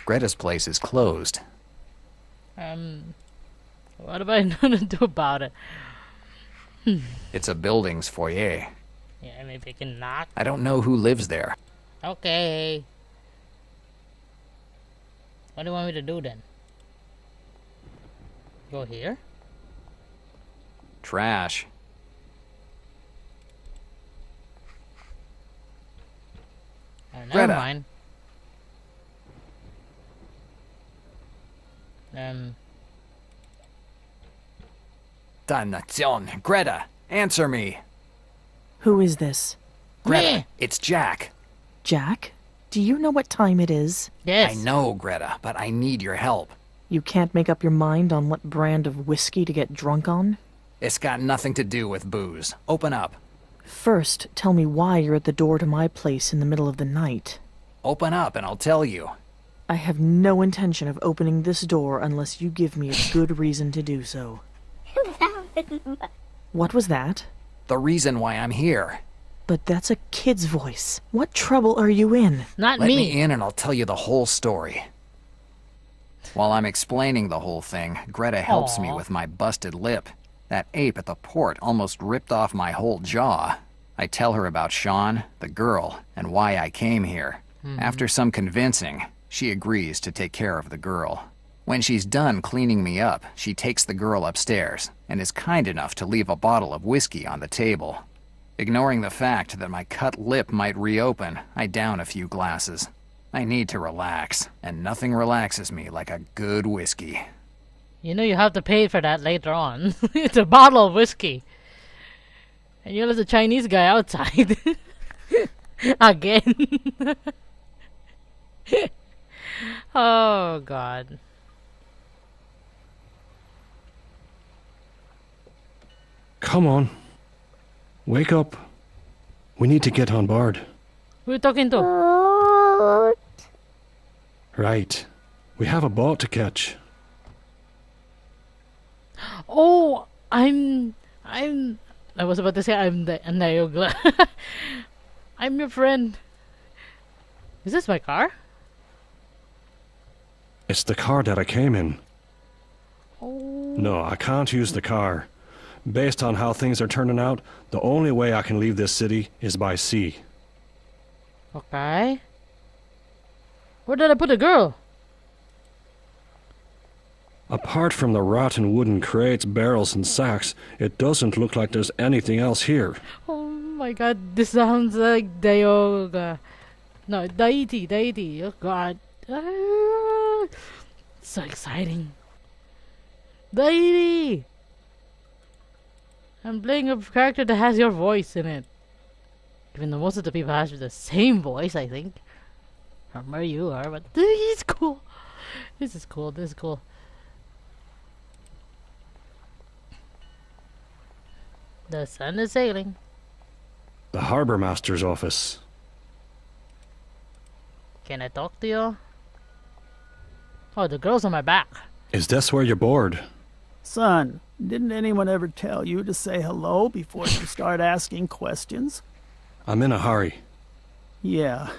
Greta's place is closed. What am I gonna do about it? It's a building's foyer. Yeah, maybe I can knock. I don't know who lives there. Okay. What do you want me to do then? Go here? Trash. Never Greta. mind. Damnation. Greta, answer me. Who is this? Greta, Me. it's Jack. Jack? Do you know what time it is? Yes. I know, Greta, but I need your help. You can't make up your mind on what brand of whiskey to get drunk on? It's got nothing to do with booze. Open up. First, tell me why you're at the door to my place in the middle of the night. Open up and I'll tell you. I have no intention of opening this door unless you give me a good reason to do so. What was that? The reason why I'm here. But that's a kid's voice. What trouble are you in? Not Let me. me in and I'll tell you the whole story. While I'm explaining the whole thing, Greta helps me Aw. with my busted lip. That ape at the port almost ripped off my whole jaw. I tell her about Sean, the girl, and why I came here. After some convincing, she agrees to take care of the girl. When she's done cleaning me up, she takes the girl upstairs and is kind enough to leave a bottle of whiskey on the table. Ignoring the fact that my cut lip might reopen, I down a few glasses. I need to relax, and nothing relaxes me like a good whiskey. You know you have to pay for that later on. It's a bottle of whiskey. And you let the Chinese guy outside. Again. Oh, God. Come on. Wake up. We need to get on board. Who are you talking to? Right. We have a boat to catch. Oh, I was about to say I'm the Nayogla. I'm your friend. Is this my car? It's the car that I came in. Oh. No, I can't use the car. Based on how things are turning out, the only way I can leave this city is by sea. Okay. Where did I put the girl? Apart from the rotten wooden crates, barrels, and sacks, it doesn't look like there's anything else here. Oh my God, this sounds like Dayoga. No, Deity. Oh God. Ah, so exciting. Deity! I'm playing a character that has your voice in it. Even though most of the people have the same voice, I think. From where you are, but he's cool. This is cool. The sun is sailing. The Harbor Master's office. Can I talk to you? Oh, the girl's on my back. Is this where you're bored? Son, didn't anyone ever tell you to say hello before you start asking questions? I'm in a hurry. Yeah,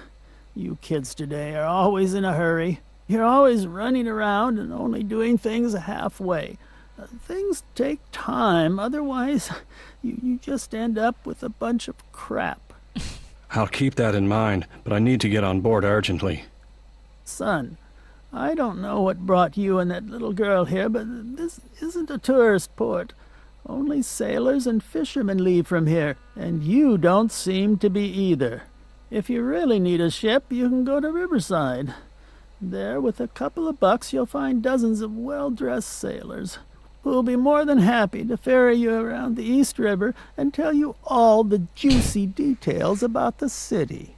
you kids today are always in a hurry. You're always running around and only doing things halfway. Things take time, otherwise you just end up with a bunch of crap. I'll keep that in mind, but I need to get on board urgently. Son, I don't know what brought you and that little girl here, but this isn't a tourist port. Only sailors and fishermen leave from here, and you don't seem to be either. If you really need a ship, you can go to Riverside. There, with a couple of bucks, you'll find dozens of well-dressed sailors who'll be more than happy to ferry you around the East River and tell you all the juicy details about the city.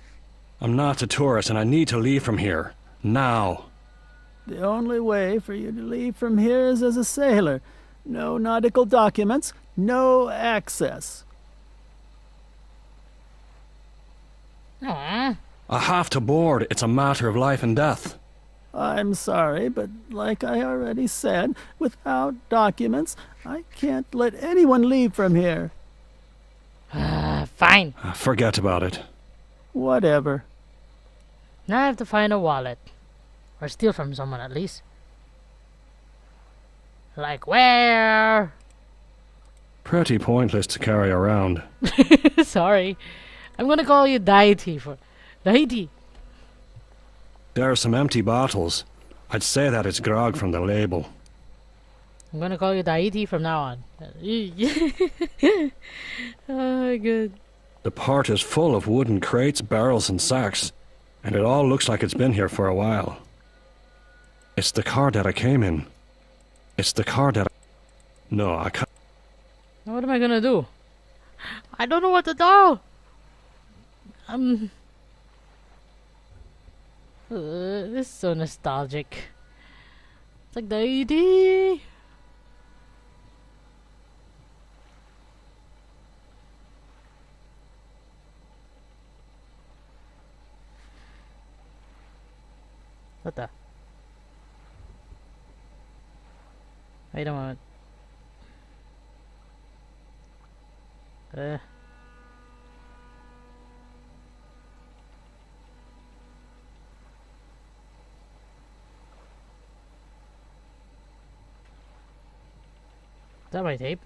I'm not a tourist and I need to leave from here. Now. The only way for you to leave from here is as a sailor. No nautical documents, no access. Aww. I have to board. It's a matter of life and death. I'm sorry, but like I already said, without documents, I can't let anyone leave from here. Ah, Fine. Forget about it. Whatever. Now I have to find a wallet. Or steal from someone at least. Like where? Pretty pointless to carry around. Sorry. I'm gonna call you Deity for... Deity. There are some empty bottles. I'd say that it's grog from the label. I'm gonna call you Deity from now on. Oh, good. The port is full of wooden crates, barrels, and sacks, and it all looks like it's been here for a while. It's the car that I came in. It's the car that No, I can't. What am I gonna do? I don't know what to do! This is so nostalgic. It's like Deity! What the? Wait a moment. Is that my tape?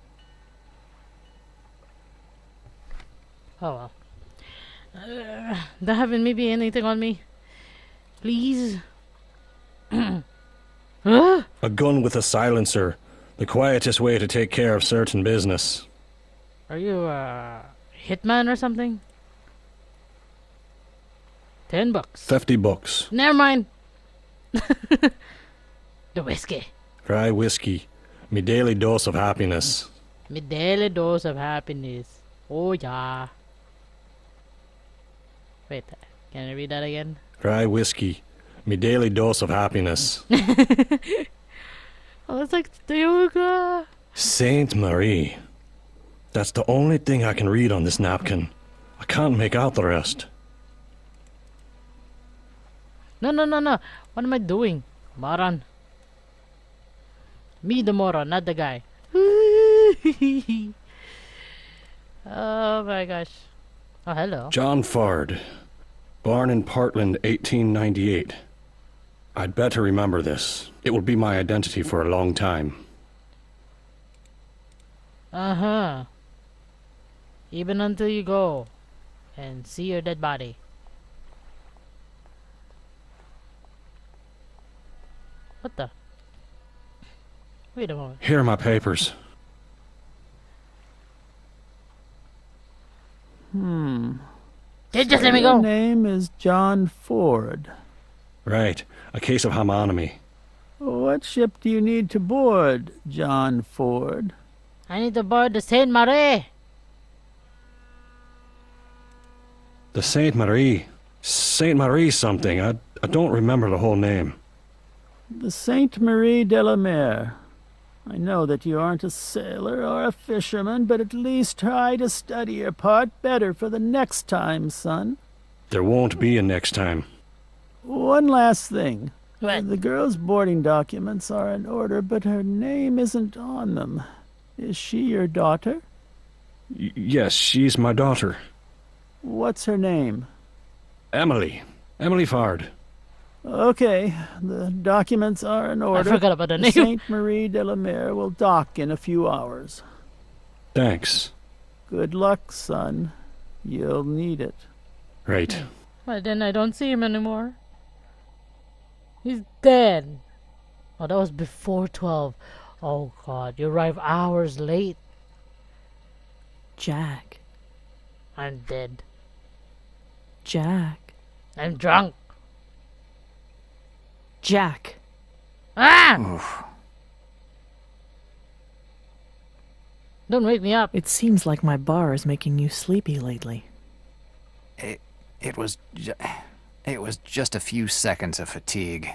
Oh well. Don't have maybe anything on me? Please? Huh? A gun with a silencer. The quietest way to take care of certain business. Are you a hitman or something? $10. 50 bucks. Never mind. The whiskey. Rye whiskey. Me daily dose of happiness. My daily dose of happiness. Oh yeah. Wait, can I read that again? Rye whiskey. Me daily dose of happiness. Oh, it's like the yoga. Saint Marie. That's the only thing I can read on this napkin. I can't make out the rest. No. What am I doing? Moron. Me the moron, not the guy. Oh my gosh. Oh, hello. John Ford. Born in Portland, 1898. I'd better remember this. It will be my identity for a long time. Uh-huh. Even until you go and see your dead body. What the? Wait a moment. Here are my papers. Just let me Your go. name is John Ford. Right. A case of homonymy. What ship do you need to board, John Ford? I need to board the Saint Marie. The Saint Marie. Saint Marie something. I don't remember the whole name. The Sainte Marie de la Mer. I know that you aren't a sailor or a fisherman, but at least try to study your part better for the next time, son. There won't be a next time. One last thing. What? The girl's boarding documents are in order, but her name isn't on them. Is she your daughter? Yes, she's my daughter. What's her name? Emily. Emily Ford. Okay, the documents are in order. I forgot about the name. Sainte Marie de la Mer will dock in a few hours. Thanks. Good luck, son. You'll need it. Right. But then I don't see him anymore. He's dead. Oh, that was before 12. Oh god, you arrived hours late. Jack. I'm dead. Jack. I'm drunk. Jack. Ah! Oof. Don't wake me up. It seems like my bar is making you sleepy lately. It was just a few seconds of fatigue.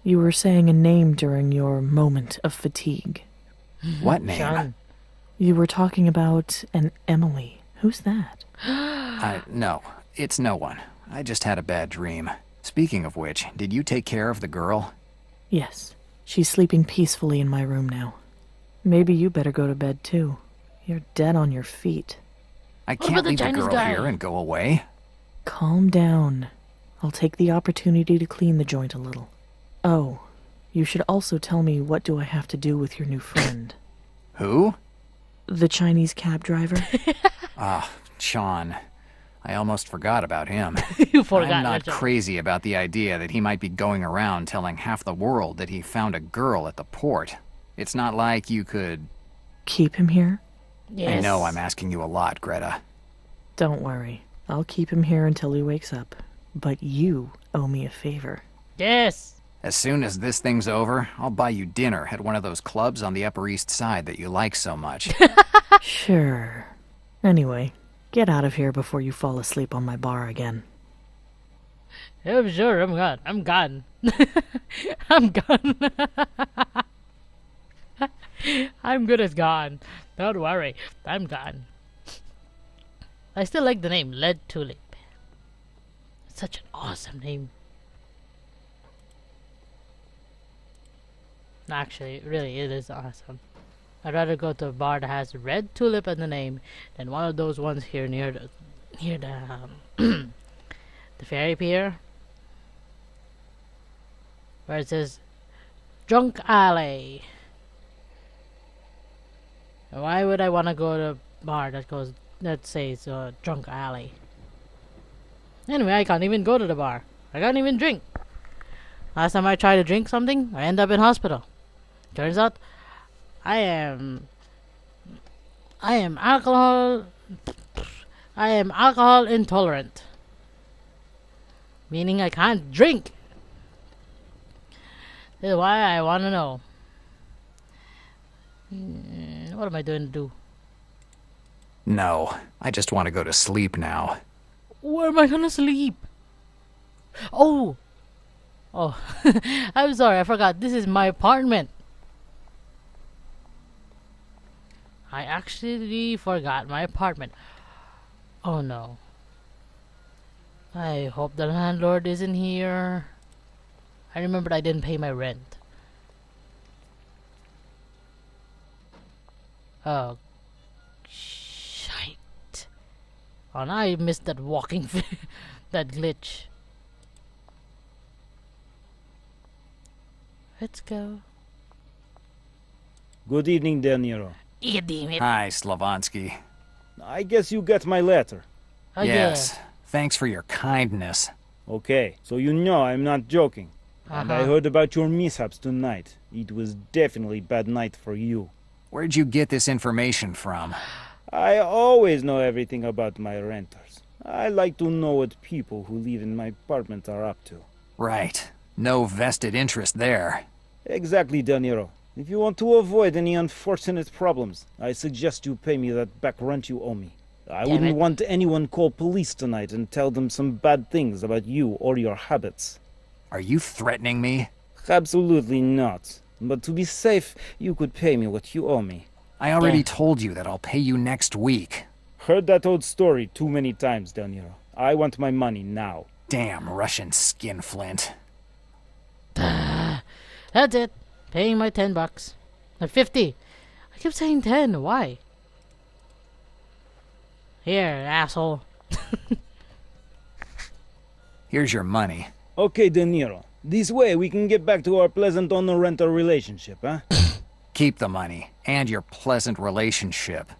You were saying a name during your moment of fatigue. What name? Sean. You were talking about an Emily. Who's that? No, it's no one. I just had a bad dream. Speaking of which, did you take care of the girl? Yes. She's sleeping peacefully in my room now. Maybe you better go to bed too. You're dead on your feet. I What can't about the leave the Chinese girl guy? here and go away. Calm down. I'll take the opportunity to clean the joint a little. Oh, you should also tell me, what do I have to do with your new friend? Who? The Chinese cab driver? Ah, Sean. I almost forgot about him. You forgot. I'm not Richard. crazy about the idea that he might be going around telling half the world that he found a girl at the port. It's not like you could... Keep him here? Yes. I know I'm asking you a lot, Greta. Don't worry. I'll keep him here until he wakes up. But you owe me a favor. Yes. As soon as this thing's over, I'll buy you dinner at one of those clubs on the Upper East Side that you like so much. Sure. Anyway, get out of here before you fall asleep on my bar again. I'm sure. I'm gone. I'm gone. I'm gone. I'm good as gone. Don't worry. I'm gone. I still like the name Lead Tulip. It's such an awesome name. Actually, really, it is awesome. I'd rather go to a bar that has Red Tulip in the name than one of those ones here near the the ferry pier, where it says Drunk Alley. Why would I want to go to a bar that says Drunk Alley? Anyway, I can't even go to the bar. I can't even drink. Last time I tried to drink something, I end up in hospital. Turns out, I am alcohol intolerant. Meaning I can't drink. This is why I want to know. What am I doing to do? No, I just want to go to sleep now. Where am I gonna sleep? Oh, I'm sorry, I forgot. This is my apartment. I actually forgot my apartment. Oh no. I hope the landlord isn't here. I remembered I didn't pay my rent. Oh, shite. Oh, now I missed that walking, that glitch. Let's go. Good evening, De Niro. Yeah, damn it. Hi, Slavonsky. I guess you got my letter. Oh, Yes, thanks for your kindness. Okay, so you know I'm not joking. And I heard about your mishaps tonight. It was definitely bad night for you. Where'd you get this information from? I always know everything about my renters. I like to know what people who live in my apartment are up to. Right. No vested interest there. Exactly, De Niro. If you want to avoid any unfortunate problems, I suggest you pay me that back rent you owe me. I Damn wouldn't it. want anyone call police tonight and tell them some bad things about you or your habits. Are you threatening me? Absolutely not. But to be safe, you could pay me what you owe me. I already Yeah. told you that I'll pay you next week. Heard that old story too many times, De Niro. I want my money now. Damn Russian skinflint. That's it. Paying my $10. 50. I keep saying 10. Why? Here, asshole. Here's your money. Okay, De Niro. This way we can get back to our pleasant owner-renter relationship, huh? Keep the money, and your pleasant relationship.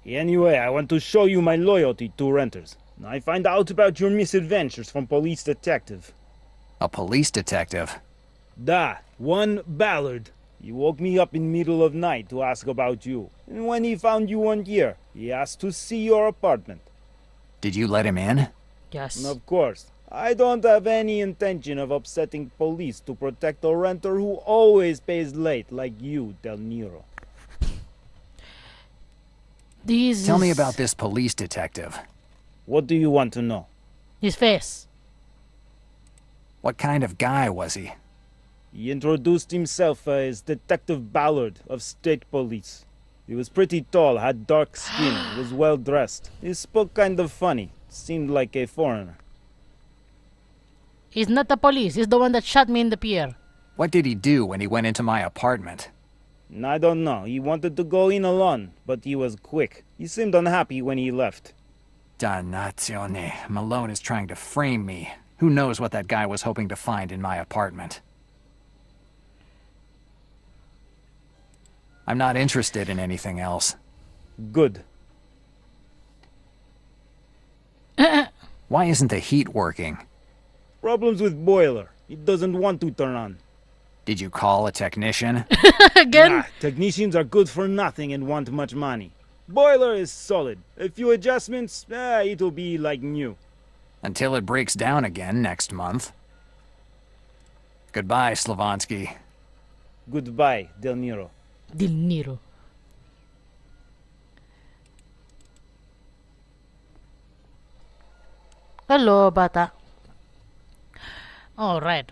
Anyway, I want to show you my loyalty to renters. I find out about your misadventures from police detective. A police detective? Da, one Ballard. He woke me up in middle of night to ask about you. And when he found you weren't here, he asked to see your apartment. Did you let him in? Yes. And of course, I don't have any intention of upsetting police to protect a renter who always pays late like you, Del Niro. Tell me about this police detective. What do you want to know? His face. What kind of guy was he? He introduced himself as Detective Ballard of State Police. He was pretty tall, had dark skin, was well dressed. He spoke kind of funny, seemed like a foreigner. He's not the police. He's the one that shot me in the pier. What did he do when he went into my apartment? I don't know. He wanted to go in alone, but he was quick. He seemed unhappy when he left. Dannazione. Malone is trying to frame me. Who knows what that guy was hoping to find in my apartment? I'm not interested in anything else. Good. Why isn't the heat working? Problems with boiler. It doesn't want to turn on. Did you call a technician? Again? Nah, technicians are good for nothing and want much money. Boiler is solid. A few adjustments, it'll be like new. Until it breaks down again next month. Goodbye, Slavonsky. Goodbye, Del Niro. Del Niro. Hello, bata. Alright.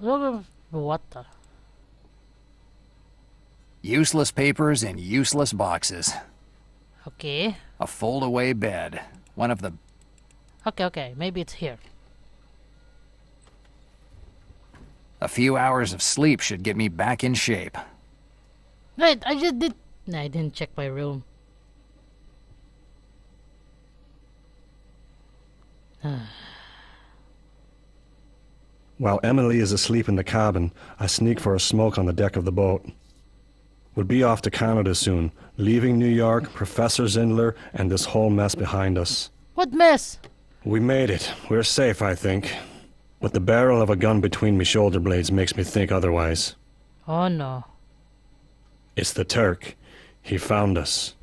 What the? Useless papers in useless boxes. Okay. A fold-away bed. One of the... Okay. Maybe it's here. A few hours of sleep should get me back in shape. Wait, I just did... Nah, I didn't check my room. While Emily is asleep in the cabin, I sneak for a smoke on the deck of the boat. We'll be off to Canada soon, leaving New York, Professor Zindler, and this whole mess behind us. What mess? We made it. We're safe, I think. But the barrel of a gun between me shoulder blades makes me think otherwise. Oh no. It's the Turk. He found us.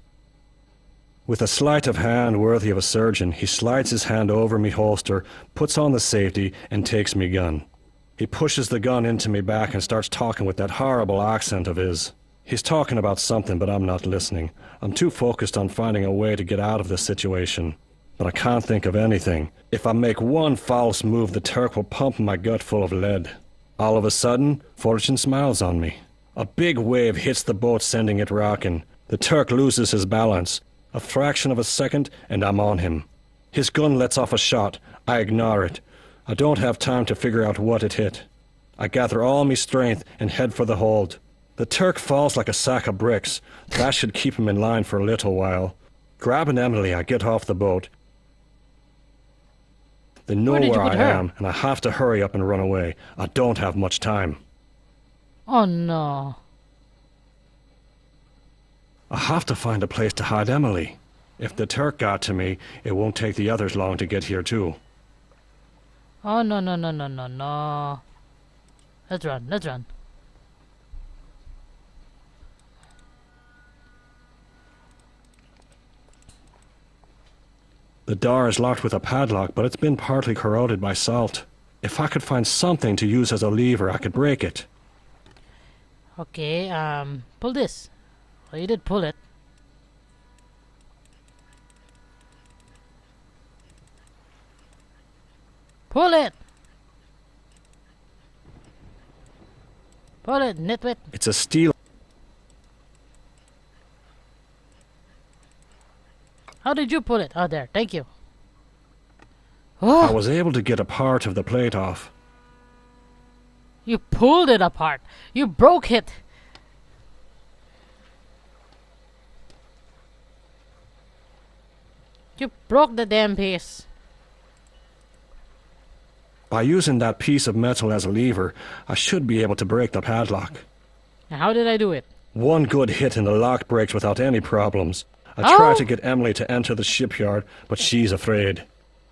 With a sleight of hand worthy of a surgeon, he slides his hand over me holster, puts on the safety, and takes me gun. He pushes the gun into me back and starts talking with that horrible accent of his. He's talking about something, but I'm not listening. I'm too focused on finding a way to get out of this situation. But I can't think of anything. If I make one false move, the Turk will pump my gut full of lead. All of a sudden, Fortune smiles on me. A big wave hits the boat, sending it rocking. The Turk loses his balance. A fraction of a second, and I'm on him. His gun lets off a shot. I ignore it. I don't have time to figure out what it hit. I gather all my strength and head for the hold. The Turk falls like a sack of bricks. That should keep him in line for a little while. Grabbing Emily, I get off the boat. They know where I am, and I have to hurry up and run away. I don't have much time. Oh no. I have to find a place to hide Emily. If the Turk got to me, it won't take the others long to get here too. Oh no. Let's run. The door is locked with a padlock, but it's been partly corroded by salt. If I could find something to use as a lever, I could break it. Okay, pull this. Oh, you did pull it. Pull it! Pull it, nitwit. It's a steel. How did you pull it? Oh, there. Thank you. I Oh, was able to get a part of the plate off. you pulled it apart. You broke it. You broke the damn piece. By using that piece of metal as a lever, I should be able to break the padlock. Now, how did I do it? One good hit and the lock breaks without any problems. I Oh. try to get Emily to enter the shipyard, but she's afraid.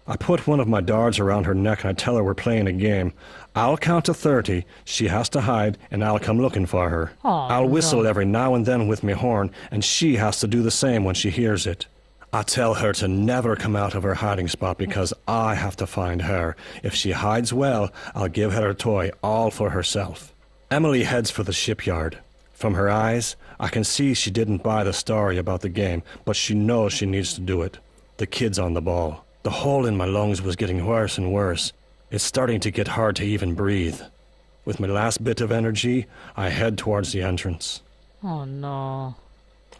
I put one of my darts around her neck and I tell her we're playing a game. I'll count to 30, she has to hide, and I'll come looking for her. Aw, I'll whistle no. every now and then with my horn, and she has to do the same when she hears it. I tell her to never come out of her hiding spot because I have to find her. If she hides well, I'll give her a toy all for herself. Emily heads for the shipyard. From her eyes, I can see she didn't buy the story about the game, but she knows she needs to do it. The kid's on the ball. The hole in my lungs was getting worse and worse. It's starting to get hard to even breathe. With my last bit of energy, I head towards the entrance. Oh no.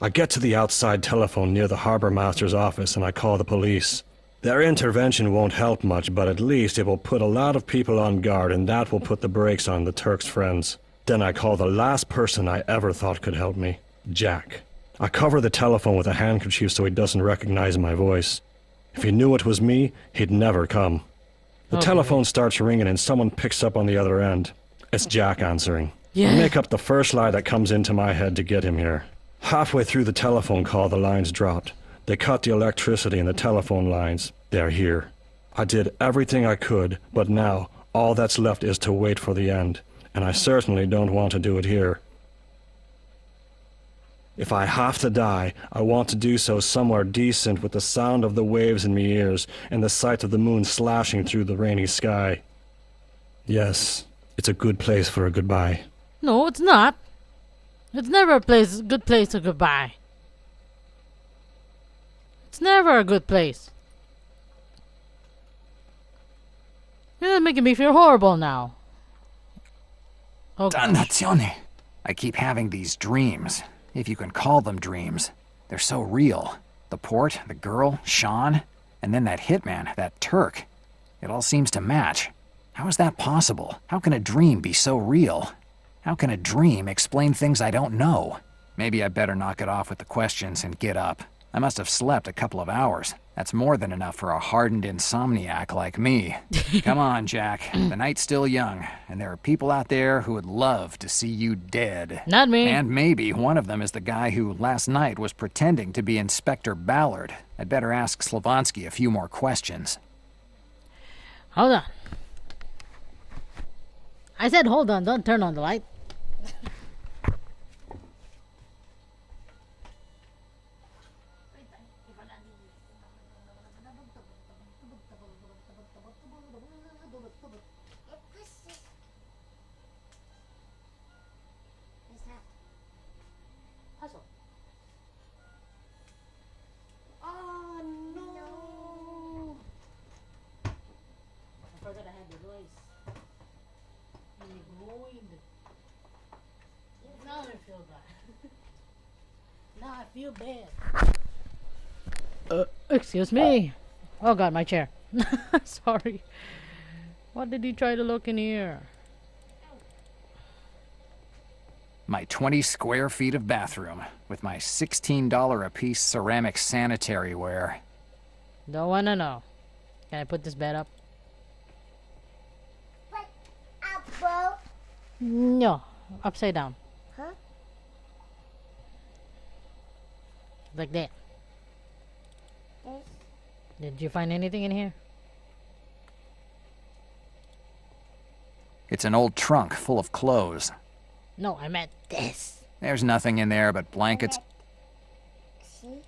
I get to the outside telephone near the harbor master's office and I call the police. Their intervention won't help much, but at least it will put a lot of people on guard and that will put the brakes on the Turk's friends. Then I call the last person I ever thought could help me, Jack. I cover the telephone with a handkerchief so he doesn't recognize my voice. If he knew it was me, he'd never come. The Okay. telephone starts ringing and someone picks up on the other end. It's Jack answering. Yeah. I make up the first lie that comes into my head to get him here. Halfway through the telephone call, the lines dropped. They cut the electricity in the telephone lines. They're here. I did everything I could, but now all that's left is to wait for the end, and I certainly don't want to do it here. If I have to die, I want to do so somewhere decent with the sound of the waves in me ears and the sight of the moon slashing through the rainy sky. Yes, it's a good place for a goodbye. No, it's not. It's never a good place to goodbye. It's never a good place. You're making me feel horrible now. Okay. Dannazione. I keep having these dreams, if you can call them dreams. They're so real. The port, the girl, Sean, and then that hitman, that Turk. It all seems to match. How is that possible? How can a dream be so real? How can a dream explain things I don't know? Maybe I better knock it off with the questions and get up. I must have slept a couple of hours. That's more than enough for a hardened insomniac like me. Come on, Jack. The night's still young, and there are people out there who would love to see you dead. Not me. And maybe one of them is the guy who last night was pretending to be Inspector Ballard. I'd better ask Slavonsky a few more questions. Hold on. I said hold on, don't turn on the light. Oh no! I forgot I had the voice. Now I feel bad. Now I feel bad. Excuse me. Oh god, my chair. Sorry. What did he try to look in here? My 20 square feet of bathroom, with my $16 a piece ceramic sanitary ware. Don't wanna know. Can I put this bed up? No. Upside down. Huh? Like that. Yes. Did you find anything in here? It's an old trunk full of clothes. No, I meant this. There's nothing in there but blankets. See?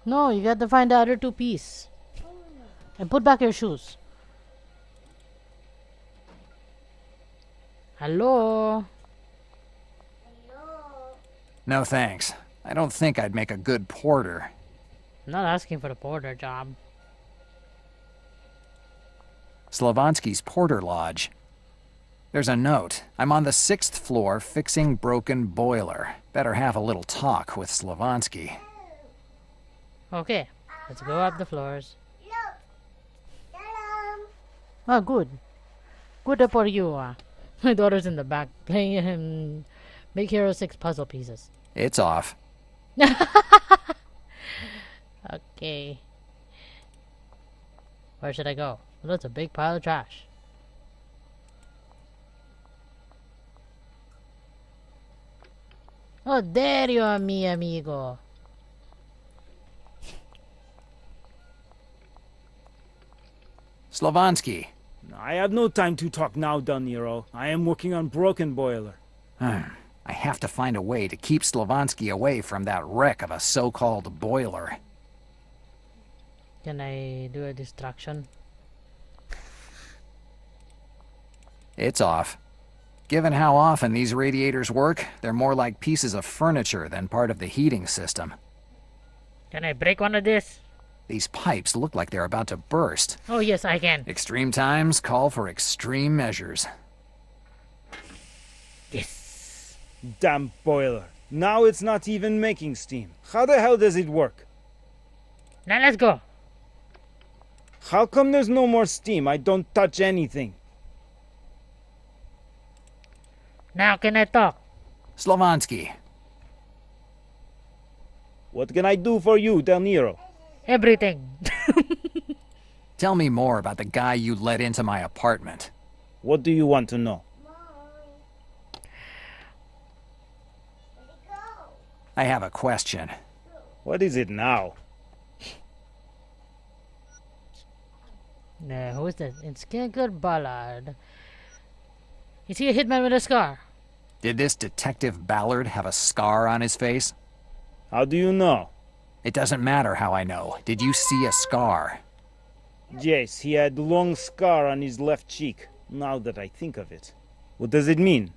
No, you got to find the other two piece. And put back your shoes. Hello? Hello. No thanks. I don't think I'd make a good porter. I'm not asking for the porter job. Slavonsky's Porter Lodge. There's a note. I'm on the 6th floor fixing broken boiler. Better have a little talk with Slavonsky. Okay, let's go up the floors. Look. Hello. Oh, good. Good for you. My daughter's in the back playing Big Hero 6 puzzle pieces. It's off. Okay. Where should I go? Well, that's a big pile of trash. Oh, there you are, mi amigo. Slavonsky. I have no time to talk now, Don Nero. I am working on broken boiler. I have to find a way to keep Slavonsky away from that wreck of a so-called boiler. Can I do a distraction? It's off. Given how often these radiators work, they're more like pieces of furniture than part of the heating system. Can I break one of this? These pipes look like they're about to burst. Oh, yes, I can. Extreme times call for extreme measures. Yes. Damn boiler. Now it's not even making steam. How the hell does it work? Now let's go. How come there's no more steam? I don't touch anything. Now can I talk? Slavonsky. What can I do for you, Del Nero? Everything. Tell me more about the guy you let into my apartment. What do you want to know? I have a question. What is it now? No, who is this? It's Good Ballard. Is he a hitman with a scar? Did this Detective Ballard have a scar on his face? How do you know? It doesn't matter how I know. Did you see a scar? Yes, he had long scar on his left cheek, now that I think of it. What does it mean?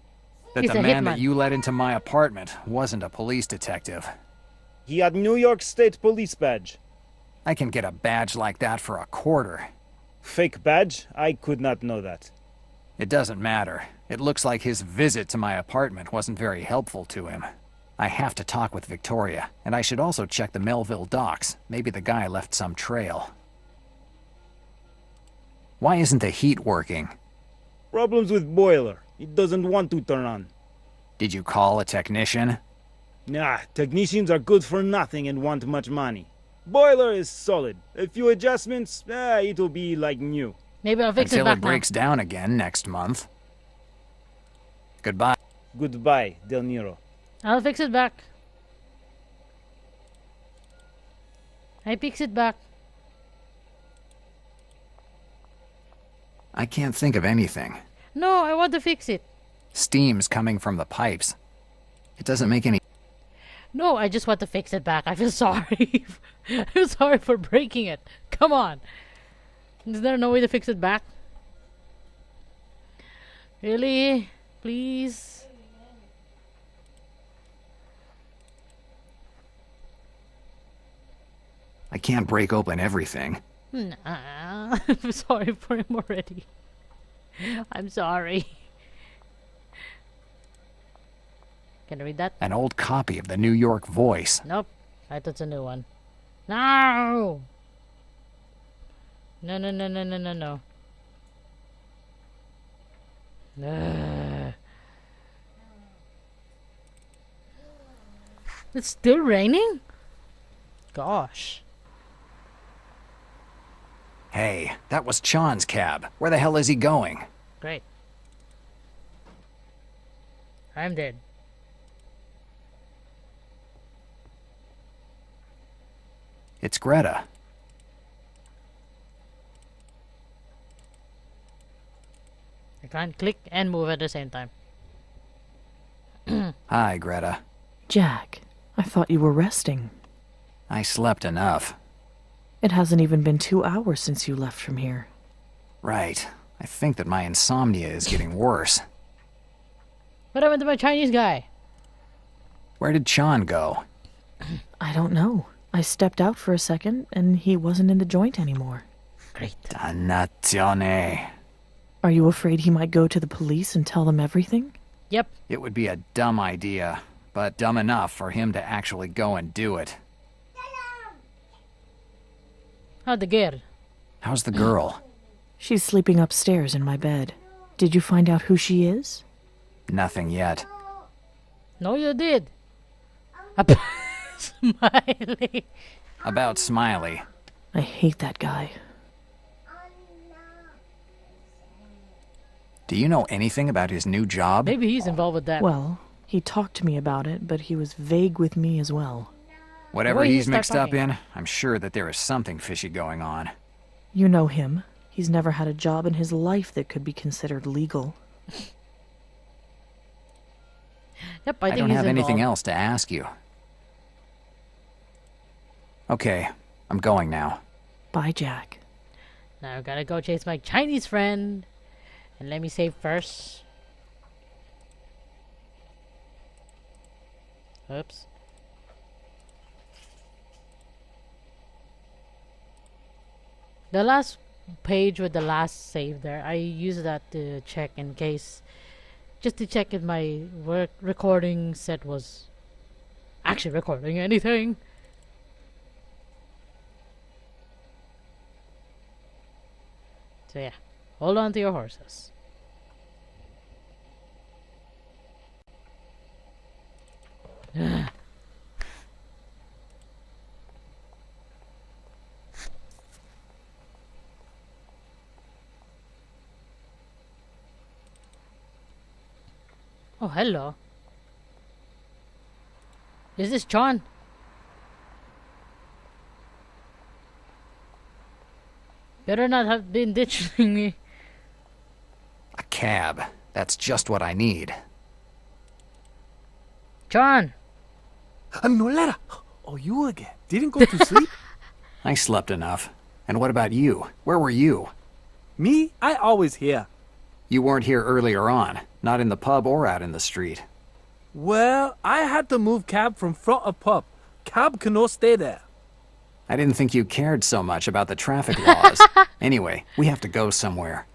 That He's the a man that hitman. you let into my apartment wasn't a police detective. He had New York State Police badge. I can get a badge like that for a quarter. Fake badge? I could not know that. It doesn't matter. It looks like his visit to my apartment wasn't very helpful to him. I have to talk with Victoria, and I should also check the Melville docks. Maybe the guy left some trail. Why isn't the heat working? Problems with boiler. It doesn't want to turn on. Did you call a technician? Nah, technicians are good for nothing and want much money. Boiler is solid. A few adjustments, it'll be like new. Maybe I'll fix Until it it back breaks down again next month. Goodbye. Goodbye, Del Niro. now. I'll fix it back. I fix it back. I can't think of anything. No, I want to fix it. Steam's coming from the pipes. It doesn't make any... No, I just want to fix it back. I feel sorry. I feel sorry for breaking it. Come on. Is there no way to fix it back? Really? Please? I can't break open everything. Nah. I'm sorry for him already. I'm sorry. Can I read that? An old copy of the New York Voice. Nope. I thought it's a new one. No! No, no, no, no, no, no, no. Ugh. It's still raining? Gosh. Hey, that was Chan's cab. Where the hell is he going? Great. I'm dead. It's Greta. I can't click and move at the same time. Hi, Greta. Jack, I thought you were resting. I slept enough. It hasn't even been 2 hours since you left from here. Right. I think that my insomnia is getting worse. What happened to my Chinese guy? Where did Chan go? I don't know. I stepped out for a second, and he wasn't in the joint anymore. Great. Dannazione. Are you afraid he might go to the police and tell them everything? Yep. It would be a dumb idea, but dumb enough for him to actually go and do it. How'd the girl? How's the girl? She's sleeping upstairs in my bed. Did you find out who she is? Nothing yet. No, you did. Smiley. About Smiley. I hate that guy. Do you know anything about his new job? Maybe he's involved with that. Well, he talked to me about it, but he was vague with me as well. Whatever Why you he's start mixed up talking? in, I'm sure that there is something fishy going on. You know him. He's never had a job in his life that could be considered legal. Yep, I I think don't he's have anything involved. else to ask you. Okay, I'm going now. Bye, Jack. Now I gotta go chase my Chinese friend. And let me save first. Oops. The last page with the last save there, I use that to check in case, just to check if my recording set was actually recording anything. So yeah, hold on to your horses. Oh, hello. Is this John? Better not have been ditching me. A cab. That's just what I need. John! Nolera! Oh, you again. Didn't go to sleep? I slept enough. And what about you? Where were you? Me? I always here. You weren't here earlier on, not in the pub or out in the street. Well, I had to move cab from front of pub. Cab cannot stay there. I didn't think you cared so much about the traffic laws. Anyway, we have to go somewhere.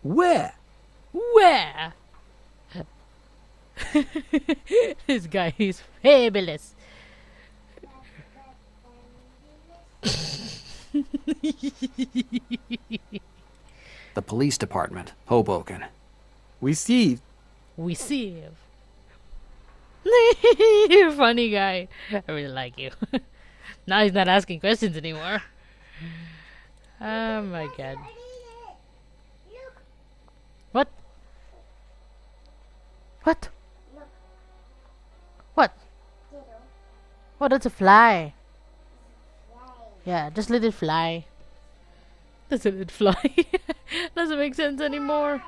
Where? Where? This guy is fabulous. The police department, Hoboken. We see. We see you. You're a funny guy. I really like you. Now he's not asking questions anymore. Oh my god. What? What? What? Oh, that's a fly. Yeah, just let it fly. Just let it fly. Doesn't make sense anymore.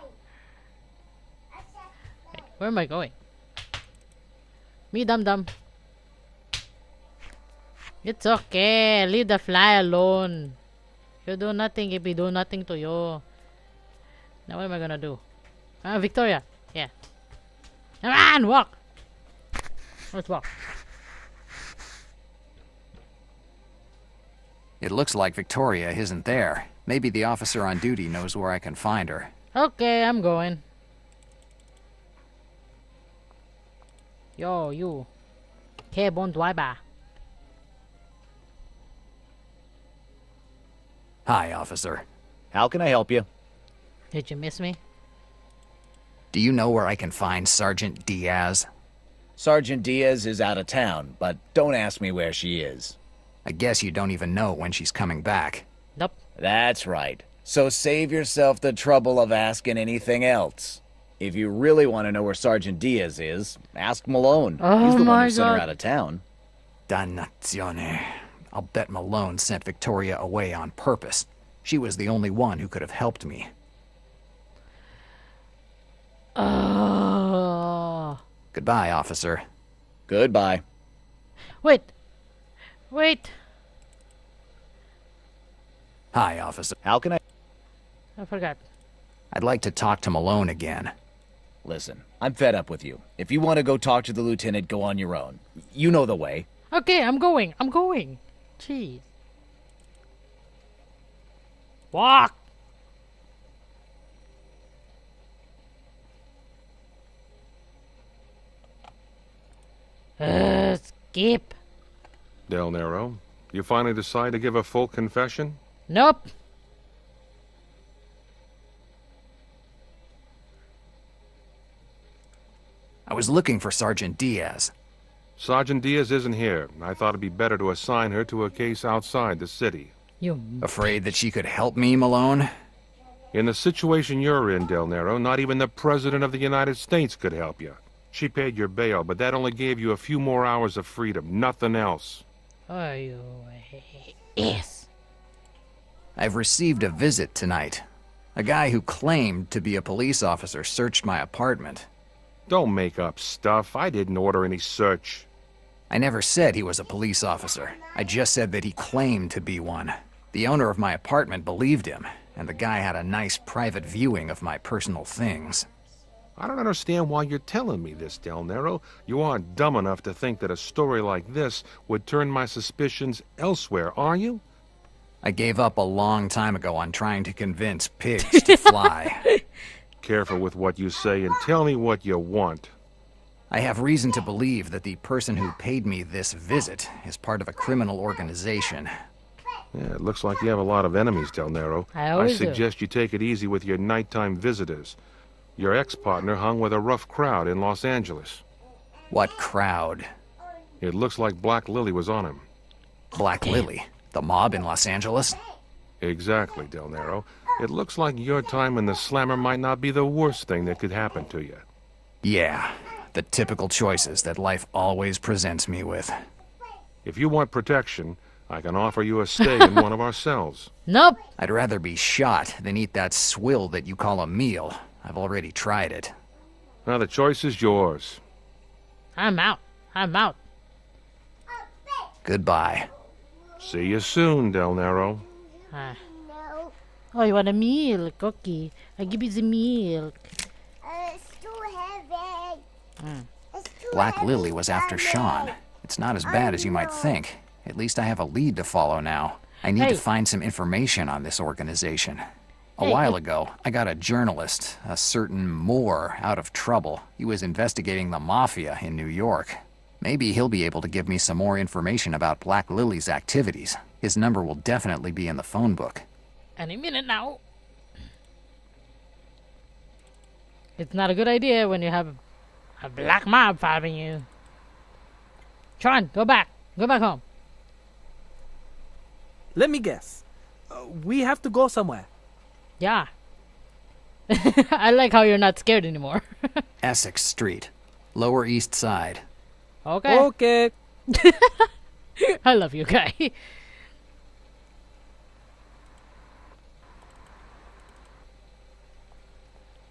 Wait, where am I going? Me dum-dum. It's okay. Leave the fly alone. You do nothing if he do nothing to you. Now what am I gonna do? Victoria. Yeah. Come on, walk. Let's walk. It looks like Victoria isn't there. Maybe the officer on duty knows where I can find her. Okay, I'm going. Yo, you. Bon driver. Hi, officer. How can I help you? Did you miss me? Do you know where I can find Sergeant Diaz? Sergeant Diaz is out of town, but don't ask me where she is. I guess you don't even know when she's coming back. Nope. That's right. So save yourself the trouble of asking anything else. If you really want to know where Sergeant Diaz is, ask Malone. Oh He's the one my who sent her God. out of town. Dannazione. I'll bet Malone sent Victoria away on purpose. She was the only one who could have helped me. Oh. Goodbye, officer. Goodbye. Wait. Wait. Hi, officer. How can I... I forgot. I'd like to talk to Malone again. Listen, I'm fed up with you. If you want to go talk to the lieutenant, go on your own. You know the way. Okay, I'm going. I'm going. Jeez. Walk. Skip. Del Nero, you finally decide to give a full confession? Nope. I was looking for Sergeant Diaz. Sergeant Diaz isn't here. I thought it'd be better to assign her to a case outside the city. You. Afraid that she could help me, Malone? In the situation you're in, Del Nero, not even the President of the United States could help you. She paid your bail, but that only gave you a few more hours of freedom, nothing else. Oh, you. Yes. I've received a visit tonight. A guy who claimed to be a police officer searched my apartment. Don't make up stuff. I didn't order any search. I never said he was a police officer. I just said that he claimed to be one. The owner of my apartment believed him, and the guy had a nice private viewing of my personal things. I don't understand why you're telling me this, Del Nero. You aren't dumb enough to think that a story like this would turn my suspicions elsewhere, are you? I gave up a long time ago on trying to convince pigs to fly. Careful with what you say and tell me what you want. I have reason to believe that the person who paid me this visit is part of a criminal organization. Yeah, it looks like you have a lot of enemies, Del Nero. I always do. suggest you take it easy with your nighttime visitors. Your ex-partner hung with a rough crowd in Los Angeles. What crowd? It looks like Black Lily was on him. Black Lily? The mob in Los Angeles? Exactly, Del Nero. It looks like your time in the slammer might not be the worst thing that could happen to you. Yeah, The typical choices that life always presents me with. If you want protection, I can offer you a stay in one of our cells. Nope. I'd rather be shot than eat that swill that you call a meal. I've already tried it. Now the choice is yours. I'm out. I'm out. Goodbye. See you soon, Del Nero. Ah. No. Oh, you want a milk? Okay. I give you the milk. It's too heavy. It's too Black heavy Lily was after for Sean. me. It's not as bad as you might think. At least I have a lead to follow now. I need Hey. to find some information on this organization. A Hey, while hey. ago, I got a journalist, a certain Moore, out of trouble. He was investigating the Mafia in New York. Maybe he'll be able to give me some more information about Black Lily's activities. His number will definitely be in the phone book. Any minute now. It's not a good idea when you have a black mob following you. Sean, go back. Go back home. Let me guess. We have to go somewhere. Yeah. I like how you're not scared anymore. Essex Street, Lower East Side. Okay. Okay. I love you, guy.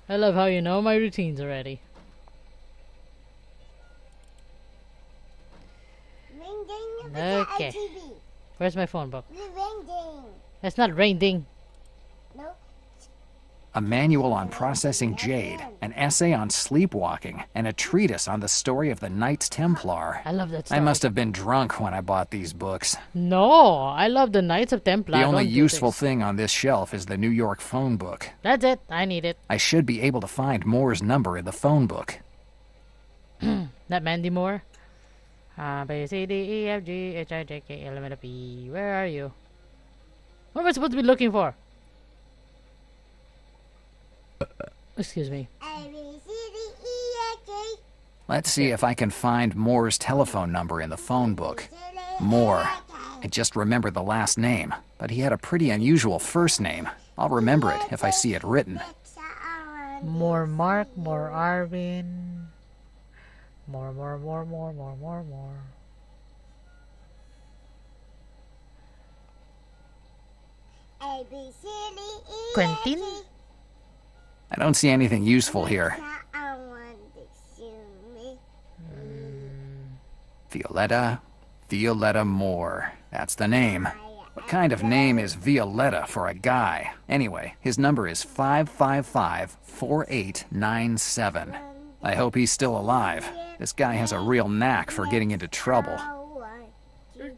I love how you know my routines already. Ring ding. with Okay. the ITV. Where's my phone book? Ring ding. It's not rain ding. No. A manual on processing jade, an essay on sleepwalking, and a treatise on the story of the Knights Templar. I love that I stuff. must have been drunk when I bought these books. No, I love the Knights of Templar. The only Don't do useful this. thing on this shelf is the New York phone book. That's it. I need it. I should be able to find Moore's number in the phone book. Not Mandy Moore. B, C, D, E, F, G, H, I, J, K, L, M, N, P. Where are you? What am I supposed to be looking for? Excuse me. A, B, C, D, E, F, G. Let's see if I can find Moore's telephone number in the phone book. Moore. I just remember the last name, but he had a pretty unusual first name. I'll remember it if I see it written. More Mark, more Arvin. More. A, B, C, D, E, Quentin? I don't see anything useful here. I want to shoot me. Violetta Moore. That's the name. What kind of name is Violetta for a guy? Anyway, his number is 555-4897. I hope he's still alive. This guy has a real knack for getting into trouble.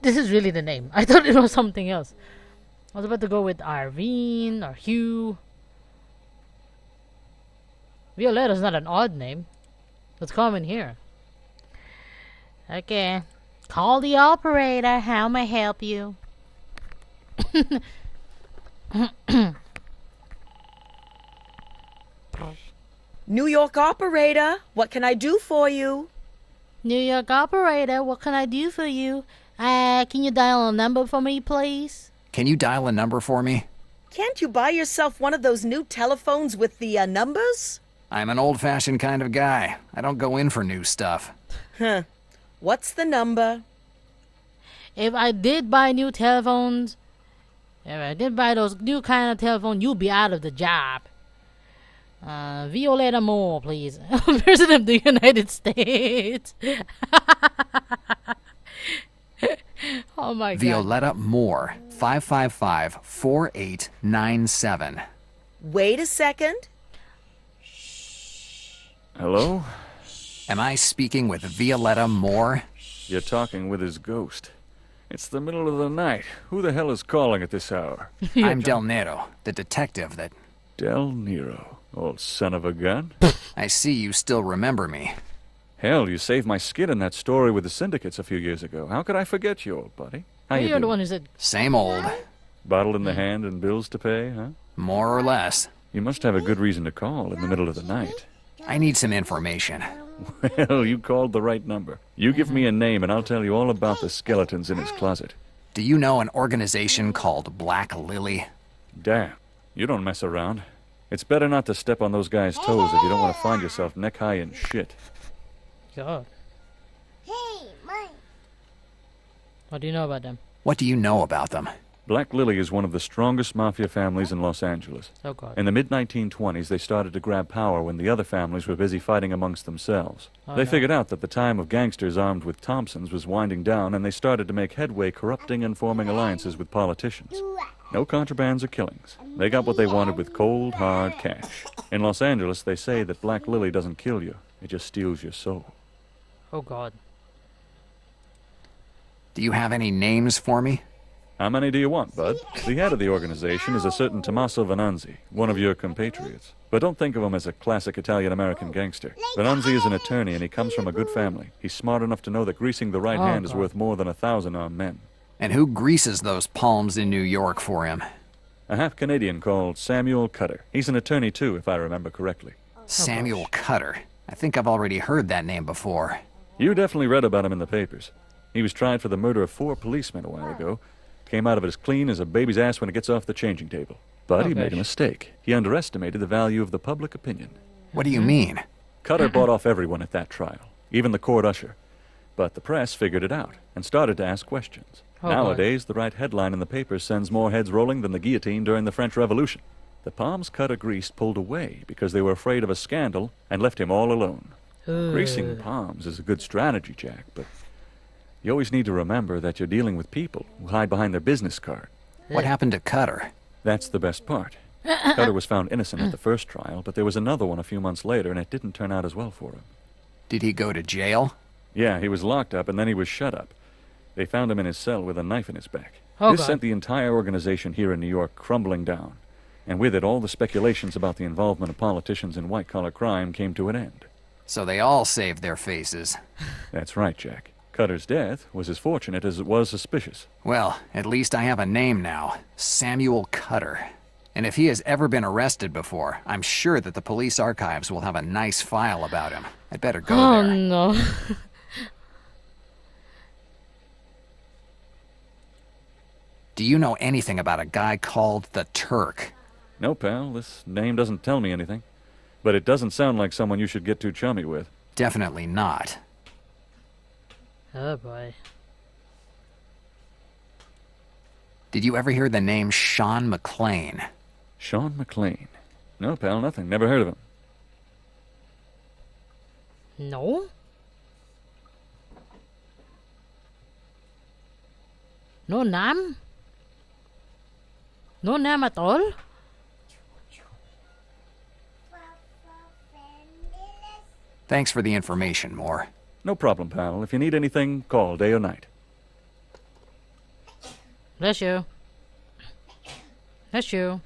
This is really the name. I thought it was something else. I was about to go with Arvin or Hugh. Violetta's not an odd name. Let's come in here. Okay. Call the operator. How may I help you? New York operator, what can I do for you? New York operator, what can I do for you? Can you dial a number for me, please? Can you dial a number for me? Can't you buy yourself one of those new telephones with the numbers? I'm an old-fashioned kind of guy. I don't go in for new stuff. Huh. What's the number? If I did buy new telephones, if I did buy those new kind of telephone, you'll be out of the job. Violetta Moore, please. President of the United States. Oh my god. Violetta Moore, 555-4897. Wait a second. Hello? Am I speaking with Violetta Moore? You're talking with his ghost. It's the middle of the night. Who the hell is calling at this hour? I'm Del Nero, the detective that... Del Nero, old son of a gun. I see you still remember me. Hell, you saved my skin in that story with the syndicates a few years ago. How could I forget you, old buddy? How you You're the doing? one who said, Same old. Bottle in the hand and bills to pay, huh? More or less. You must have a good reason to call in the middle of the night. I need some information. Well, you called the right number. You give me a name and I'll tell you all about the skeletons in his closet. Do you know an organization called Black Lily? Damn, you don't mess around. It's better not to step on those guys' toes if you don't want to find yourself neck-high in shit. God. Hey, mine. What do you know about them? What do you know about them? Black Lily is one of the strongest mafia families in Los Angeles. Oh God. In the mid-1920s, they started to grab power when the other families were busy fighting amongst themselves. They figured out that the time of gangsters armed with Thompsons was winding down, and they started to make headway corrupting and forming alliances with politicians. No contrabands or killings. They got what they wanted with cold, hard cash. In Los Angeles, they say that Black Lily doesn't kill you. It just steals your soul. Oh God. Do you have any names for me? How many do you want, bud? The head of the organization is a certain Tommaso Venanzi, one of your compatriots. But don't think of him as a classic Italian-American gangster. Venanzi is an attorney, and he comes from a good family. He's smart enough to know that greasing the right hand is worth more than 1,000 armed men. And who greases those palms in New York for him? A half-Canadian called Samuel Cutter. He's an attorney, too, if I remember correctly. Samuel Cutter. I think I've already heard that name before. You definitely read about him in the papers. He was tried for the murder of 4 policemen a while ago. Came out of it as clean as a baby's ass when it gets off the changing table. But he made a mistake. He underestimated the value of the public opinion. What do you mean? Cutter bought off everyone at that trial, even the court usher. But the press figured it out and started to ask questions. Nowadays, the right headline in the papers sends more heads rolling than the guillotine during the French Revolution. The palms Cutter greased pulled away because they were afraid of a scandal and left him all alone. Greasing palms is a good strategy, Jack, but you always need to remember that you're dealing with people who hide behind their business card. What happened to Cutter? That's the best part. Cutter was found innocent at the first trial, but there was another one a few months later, and it didn't turn out as well for him. Did he go to jail? Yeah, he was locked up, and then he was shut up. They found him in his cell with a knife in his back. Oh, This God. sent the entire organization here in New York crumbling down. And with it, all the speculations about the involvement of politicians in white-collar crime came to an end. So they all saved their faces. That's right, Jack. Cutter's death was as fortunate as it was suspicious. Well, at least I have a name now. Samuel Cutter. And if he has ever been arrested before, I'm sure that the police archives will have a nice file about him. I'd better go Oh there. no. Do you know anything about a guy called the Turk? No, pal, this name doesn't tell me anything. But it doesn't sound like someone you should get too chummy with. Definitely not. Oh boy. Did you ever hear the name Sean McLean? Sean McLean. No, pal, nothing. Never heard of him. No? No name? No name at all? Thanks for the information, Moore. No problem, pal. If you need anything, call day or night. Bless you. Bless you.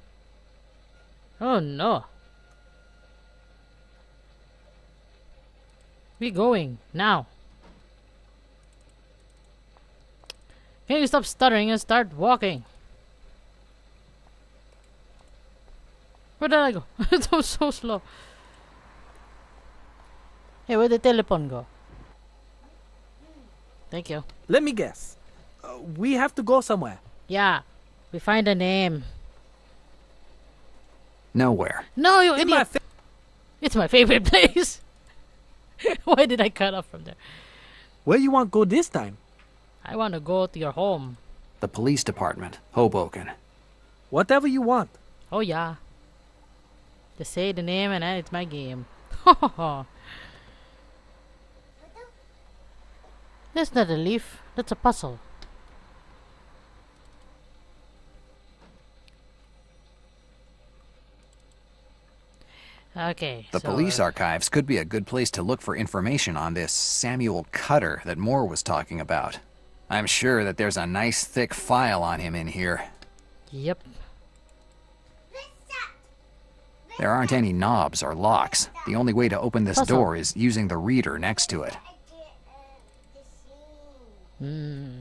Oh no. We going now. Can you stop stuttering and start walking? Where did I go? It was so slow. Hey, where'd the telephone go? Thank you. Let me guess. We have to go somewhere. Yeah, we find a name. Nowhere. No, you In my idiot! It's my favorite place. Why did I cut off from there? Where you want go this time? I want to go to your home. The police department, Hoboken. Whatever you want. Oh yeah. Just say the name and it's my game. That's not a leaf. That's a puzzle. Okay. The police archives could be a good place to look for information on this Samuel Cutter that Moore was talking about. I'm sure that there's a nice thick file on him in here. Yep. There aren't any knobs or locks. The only way to open this Puzzle. door is using the reader next to it. Hmm.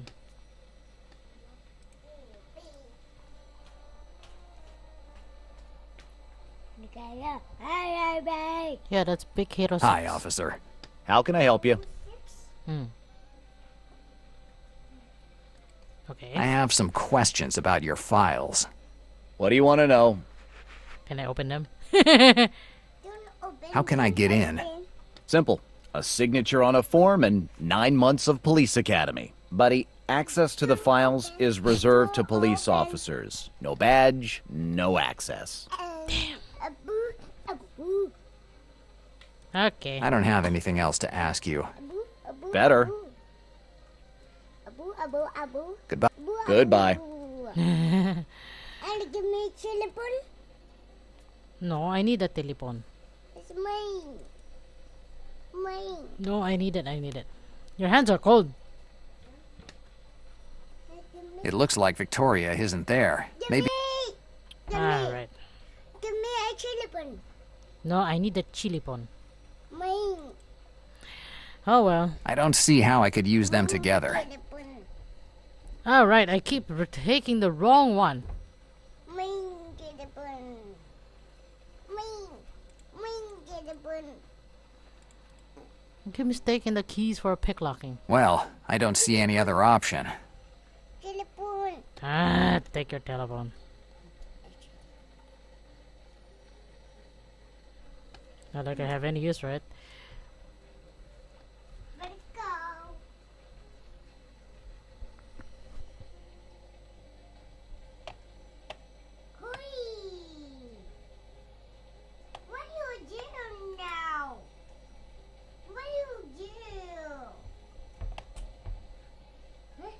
Yeah, that's Big Hero 6. Hi, officer. How can I help you? Okay. I have some questions about your files. What do you want to know? Can I open them? How can I get in? Simple. A signature on a form and 9 months of police academy. Buddy, access to the files is reserved to police officers. No badge, no access. Okay. I don't have anything else to ask you. Better. Goodbye. Goodbye. And give me telephone. No, I need a telephone. It's mine. Mine. No, I need it. I need it. Your hands are cold. It looks like Victoria isn't there. Maybe. Alright. Give me a telephone. No, I need a chilipon. Mine. Oh well. I don't see how I could use them together. Telephone. Alright, I keep taking the wrong one. Mine telephone. Mine. Mine telephone. I keep mistaking the keys for picklocking. Well, I don't see any other option. Telephone. Ah, take your telephone. Not like I have any use for it. Let's go. Hui. What do you do now? What do you do? Huh?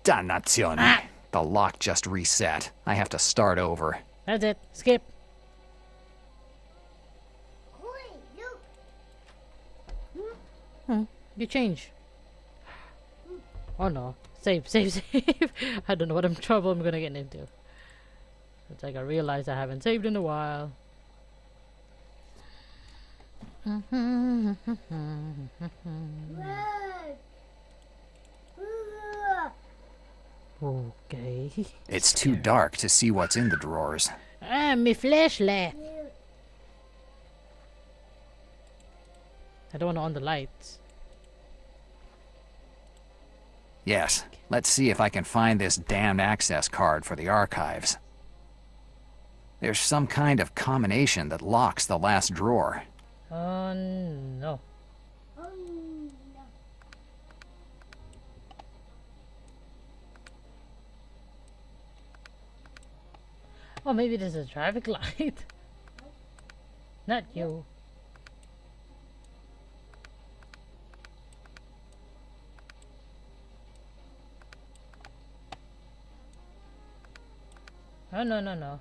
Dannazione. The lock just reset. I have to start over. That's it. Skip. Hui, look. You change. Oh no. Save, save, save. I don't know what trouble I'm gonna get into. It's like I realize I haven't saved in a while. Run. Okay. It's too dark to see what's in the drawers. Ah, me flashlight. I don't want to on the lights. Yes, let's see if I can find this damned access card for the archives. There's some kind of combination that locks the last drawer. Oh no. Oh, no. Oh, maybe there's a traffic light. Not you. Oh, no, no, no.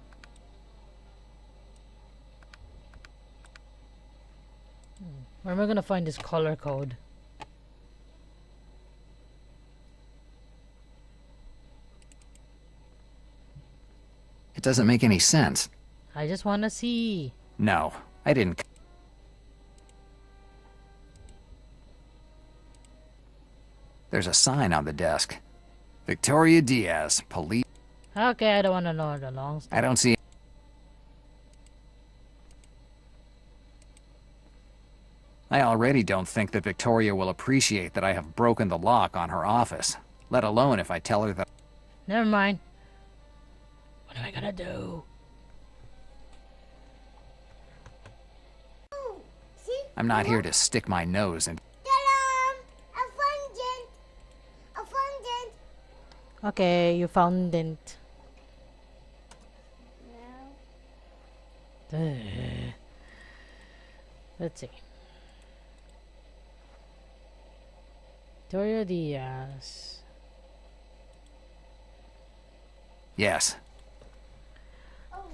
Where am I gonna find this color code? It doesn't make any sense. I just wanna see. No, I didn't. There's a sign on the desk. Victoria Diaz, police. Okay, I don't wanna know the long story. I don't see. I already don't think that Victoria will appreciate that I have broken the lock on her office, let alone if I tell her that. Never mind. What am I gonna do? Oh, see? I'm not here to stick my nose in. Ta-da! A fungent! A fungent! Okay, you found it. No. Let's see. Victoria Diaz. Yes, Oh,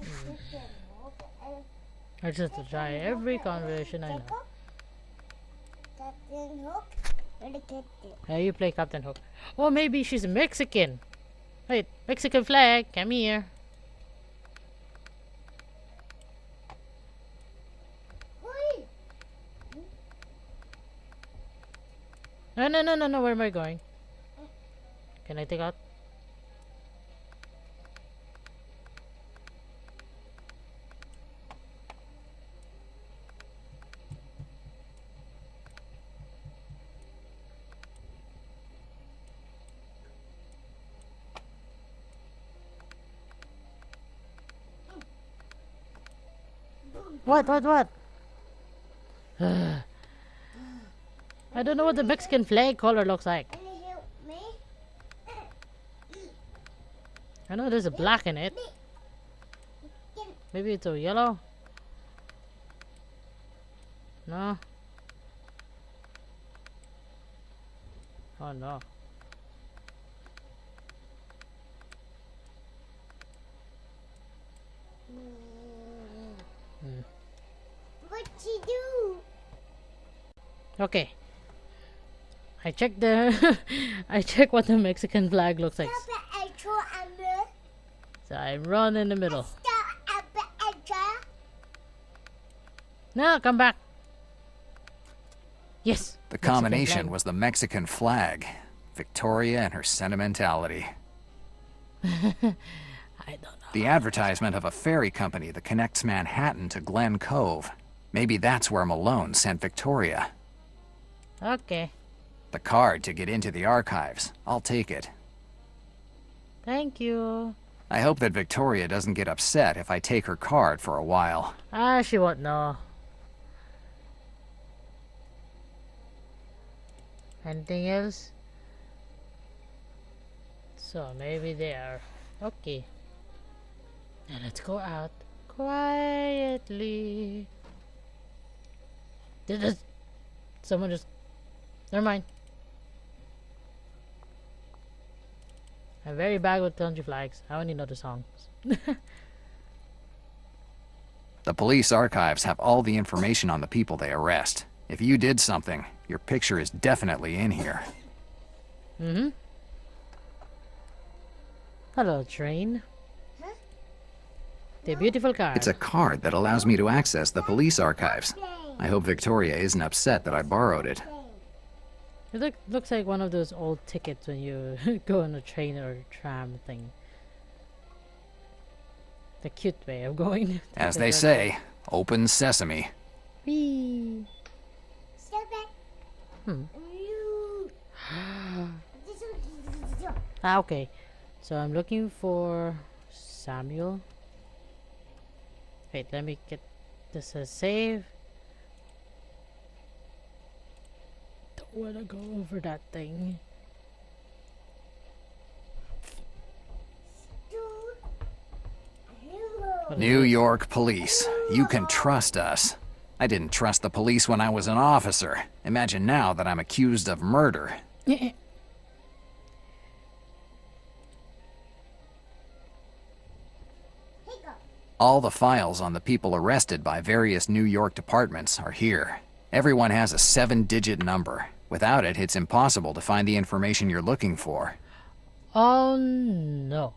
I just to try every conversation I know. Captain Hook. Ready, Captain. Hey, you play Captain Hook. Oh, maybe she's Mexican. Wait, Mexican flag, come here. Hui! No, no, no, no, no, where am I going? Can I take out? What? I don't know what the Mexican flag color looks like. Can you help me? I know there's a black in it. Maybe it's a yellow? No? Oh no. What you do? Okay. I checked the I checked what the Mexican flag looks like. So I run in the middle. No, come back. Yes. The Mexican combination flag. was the Mexican flag. Victoria and her sentimentality. I don't know. The advertisement of a ferry company that connects Manhattan to Glen Cove. Maybe that's where Malone sent Victoria. Okay. The card to get into the archives. I'll take it. Thank you. I hope that Victoria doesn't get upset if I take her card for a while. Ah, she won't know. Anything else? So maybe there. Okay. Now let's go out quietly. Someone just... Never mind. I'm very bad with country flags. I only know the songs. The police archives have all the information on the people they arrest. If you did something, your picture is definitely in here. Mm-hmm. Hello, train. The beautiful car. It's a card that allows me to access the police archives. I hope Victoria isn't upset that I borrowed it. It looks like one of those old tickets when you go on a train or tram thing. The cute way of going. As they say, open sesame. Whee! Step back. Ah, okay. So I'm looking for Samuel. Wait, let me get this as save. Don't wanna go over that thing. New York Police. You can trust us. I didn't trust the police when I was an officer. Imagine now that I'm accused of murder. All the files on the people arrested by various New York departments are here. Everyone has a 7-digit number. Without it, it's impossible to find the information you're looking for. Oh no.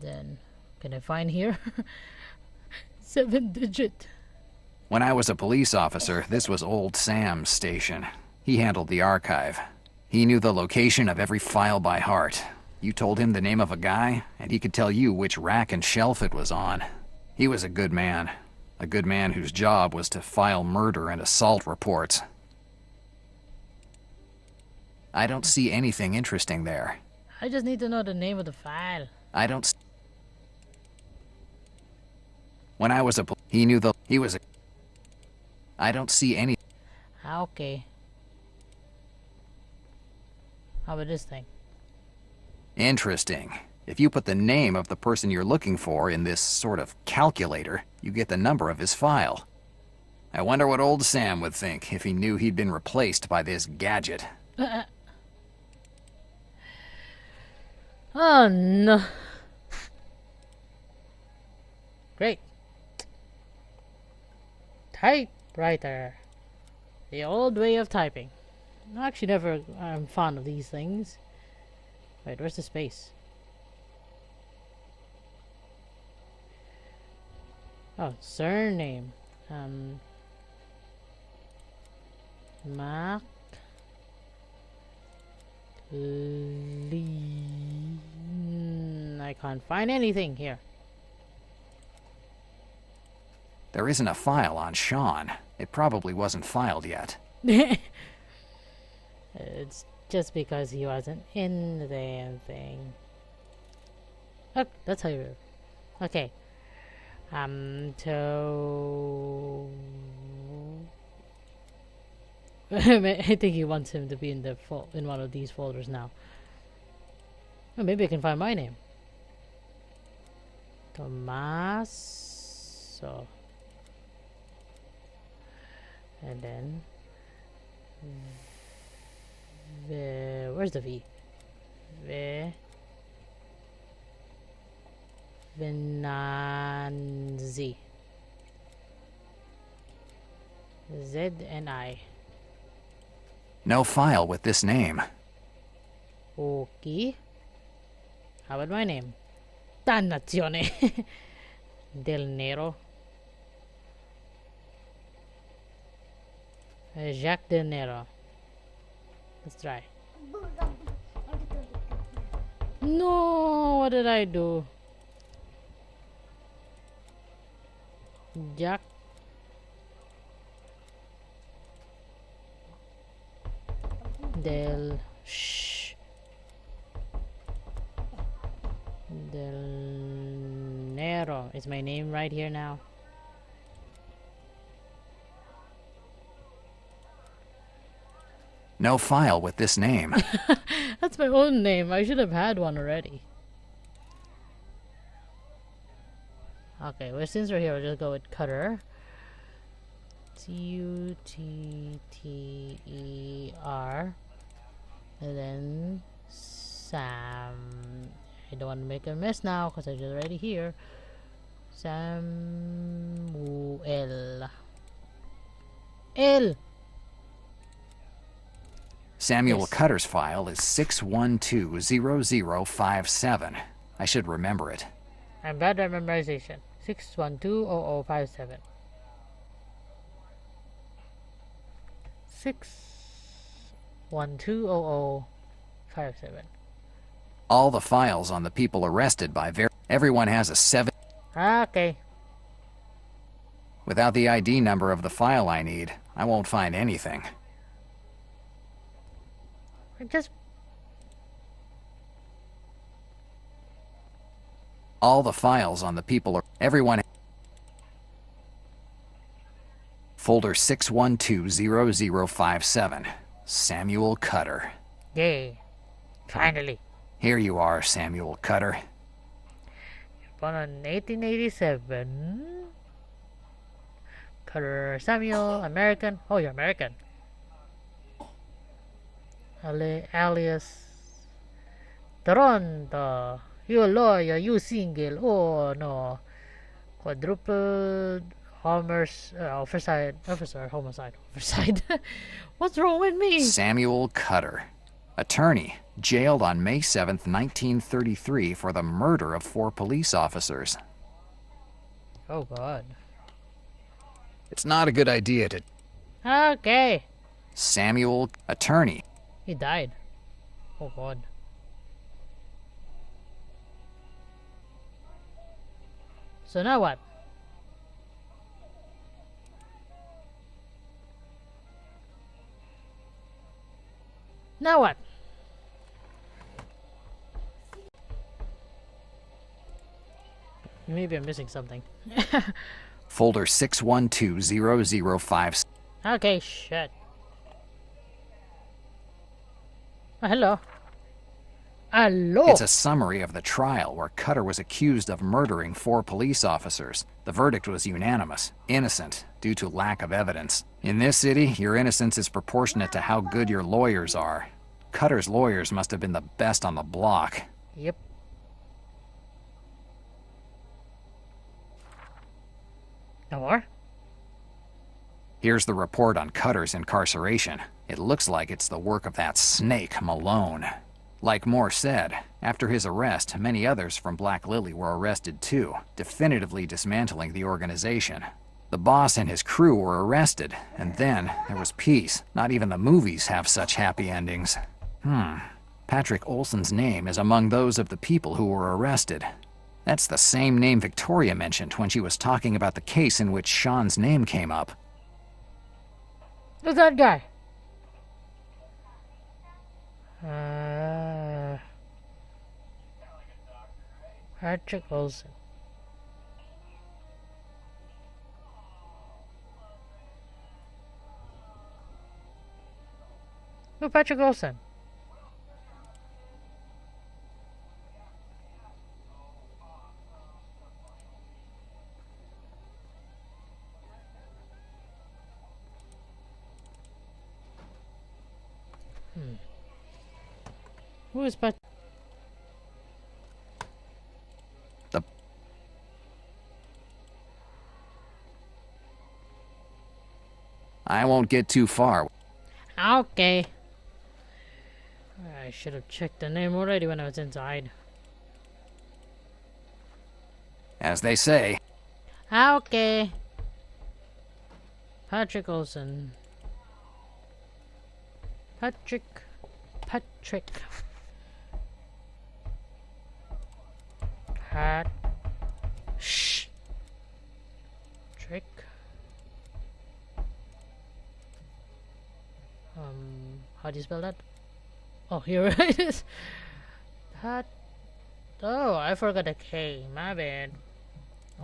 Then can I find here? 7-digit. When I was a police officer, this was old Sam's station. He handled the archive. He knew the location of every file by heart. You told him the name of a guy, and he could tell you which rack and shelf it was on. He was a good man. A good man whose job was to file murder and assault reports. I don't see anything interesting there. I just need to know the name of the file. I don't... When I was a... He knew the... He was a... I don't see any... Ah, okay. How about this thing? Interesting. If you put the name of the person you're looking for in this sort of calculator, you get the number of his file. I wonder what old Sam would think if he knew he'd been replaced by this gadget. Oh no. Great. Typewriter. The old way of typing. Actually, never I'm fond of these things. Wait, where's the space? Oh, surname. Mac Lee. I can't find anything here. There isn't a file on Sean. It probably wasn't filed yet. It's just because he wasn't in the damn thing. Oh, that's how you... Okay. So I think he wants him to be in in one of these folders now. Oh, maybe I can find my name. Tommaso. And then where's the V? Venanzi. Z and I. No file with this name. Okay. How about my name? Dannazione. Del Nero. Jacques Del Nero. Let's try. No, what did I do? Jack Del Nero. Is my name right here now? No file with this name. That's my own name. I should have had one already. Okay, well, since we're here, we'll just go with Cutter. Cutter. And then Sam. I don't want to make a mess now because I'm just already here. Samuel. L. Samuel Yes. Cutter's file is 6120057. I should remember it. I'm bad at memorization. 6120057. 6120057. All the files on the people arrested by everyone has a 7. Okay. Without the ID number of the file I need, I won't find anything. Just All the files on the people are everyone. Folder 6120057. Samuel Cutter. yay. Finally. Here you are, Samuel Cutter. Born in 1887. Cutter Samuel, American. Oh, you're American. Alias Toronto. You lawyer, you single. Oh no. Quadruple homicide. What's wrong with me? Samuel Cutter. Attorney, jailed on May 7th, 1933 for the murder of 4 police officers. Oh god. It's not a good idea to... Okay. Samuel, attorney. He died. Oh god. So now what? Now what? Maybe I'm missing something. Folder 6120056. Okay, shit. Oh, hello. Hello. It's a summary of the trial where Cutter was accused of murdering 4 police officers. The verdict was unanimous, innocent, due to lack of evidence. In this city, your innocence is proportionate to how good your lawyers are. Cutter's lawyers must have been the best on the block. Yep. No more? Here's the report on Cutter's incarceration. It looks like it's the work of that snake, Malone. Like Moore said, after his arrest, many others from Black Lily were arrested too, definitively dismantling the organization. The boss and his crew were arrested, and then there was peace. Not even the movies have such happy endings. Patrick Olson's name is among those of the people who were arrested. That's the same name Victoria mentioned when she was talking about the case in which Sean's name came up. Who's that guy? Patrick Olson. Patrick Olson? Who is Patrick? I won't get too far. Okay. I should have checked the name already when I was inside. As they say. Okay. Patrick Olson. Patrick. Shh. Trick. How do you spell that? Oh, here it is. That. Oh, I forgot the K. My bad.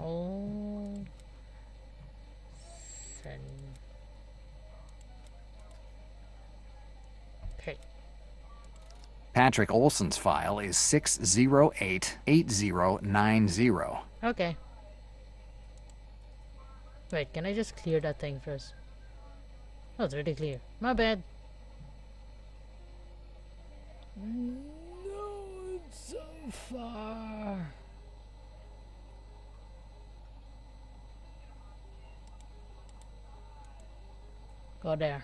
Oh. Okay. Patrick Olson's file is 6088090. Okay. Wait, can I just clear that thing first? Oh, it's already clear. My bad. No, it's so far. Go there.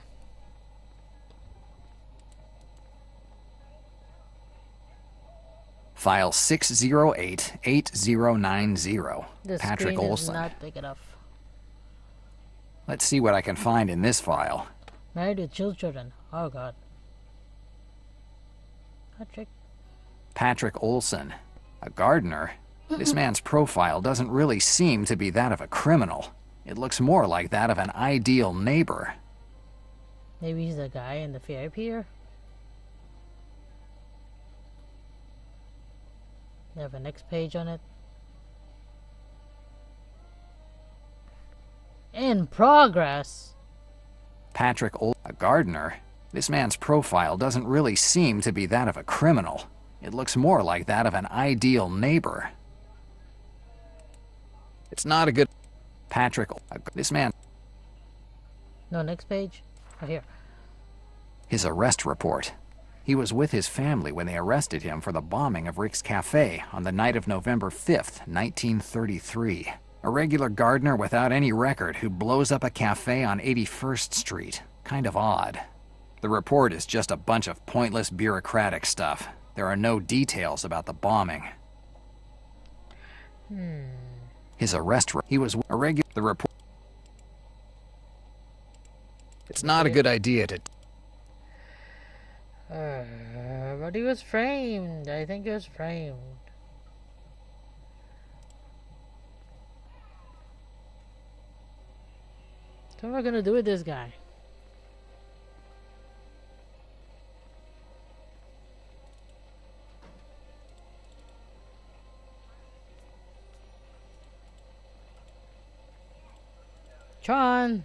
File 6088090. The Patrick screen Olson. is not big enough. Let's see what I can find in this file. Married with children. Oh god. Patrick Olson, a gardener. This man's profile doesn't really seem to be that of a criminal. It looks more like that of an ideal neighbor. Maybe he's the guy in the VIP here. They have a next page on it. In progress. Patrick Olson, a gardener. This man's profile doesn't really seem to be that of a criminal. It looks more like that of an ideal neighbor. It's not a good... Patrick... This man... No, next page. Oh, here. His arrest report. He was with his family when they arrested him for the bombing of Rick's Cafe on the night of November 5th, 1933. A regular gardener without any record who blows up a cafe on 81st Street. Kind of odd. The report is just a bunch of pointless bureaucratic stuff. There are no details about the bombing. His arrest... He was a regular... The report... It's not a good idea to... But he was framed. I think he was framed. So what am I gonna do with this guy? John!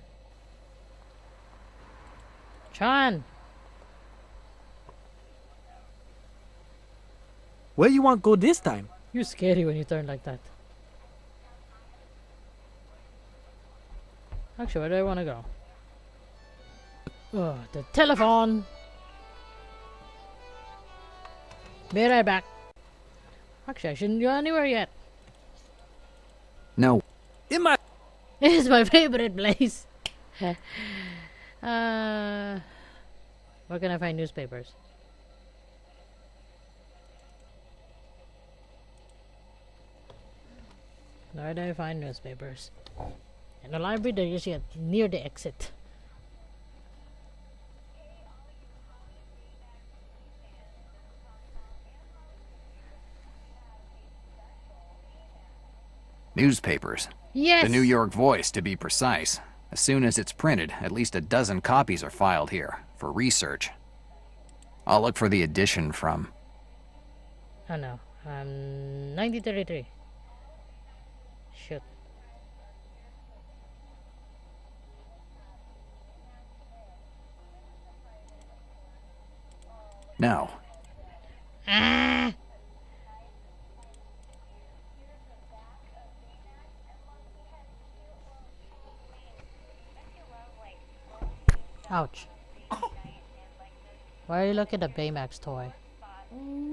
Where you want to go this time? You're scary when you turn like that. Actually, where do I want to go? Oh, the telephone! Be right back. Actually, I shouldn't go anywhere yet. No. In my... It's my favorite place. Where can I find newspapers? Where do I find newspapers? In the library, they're usually near the exit. Newspapers. Yes! The New York Voice, to be precise. As soon as it's printed, at least a dozen copies are filed here, for research. I'll look for the edition from... Oh no, 1933. Shoot. No. Ouch. Why are you looking at the Baymax toy?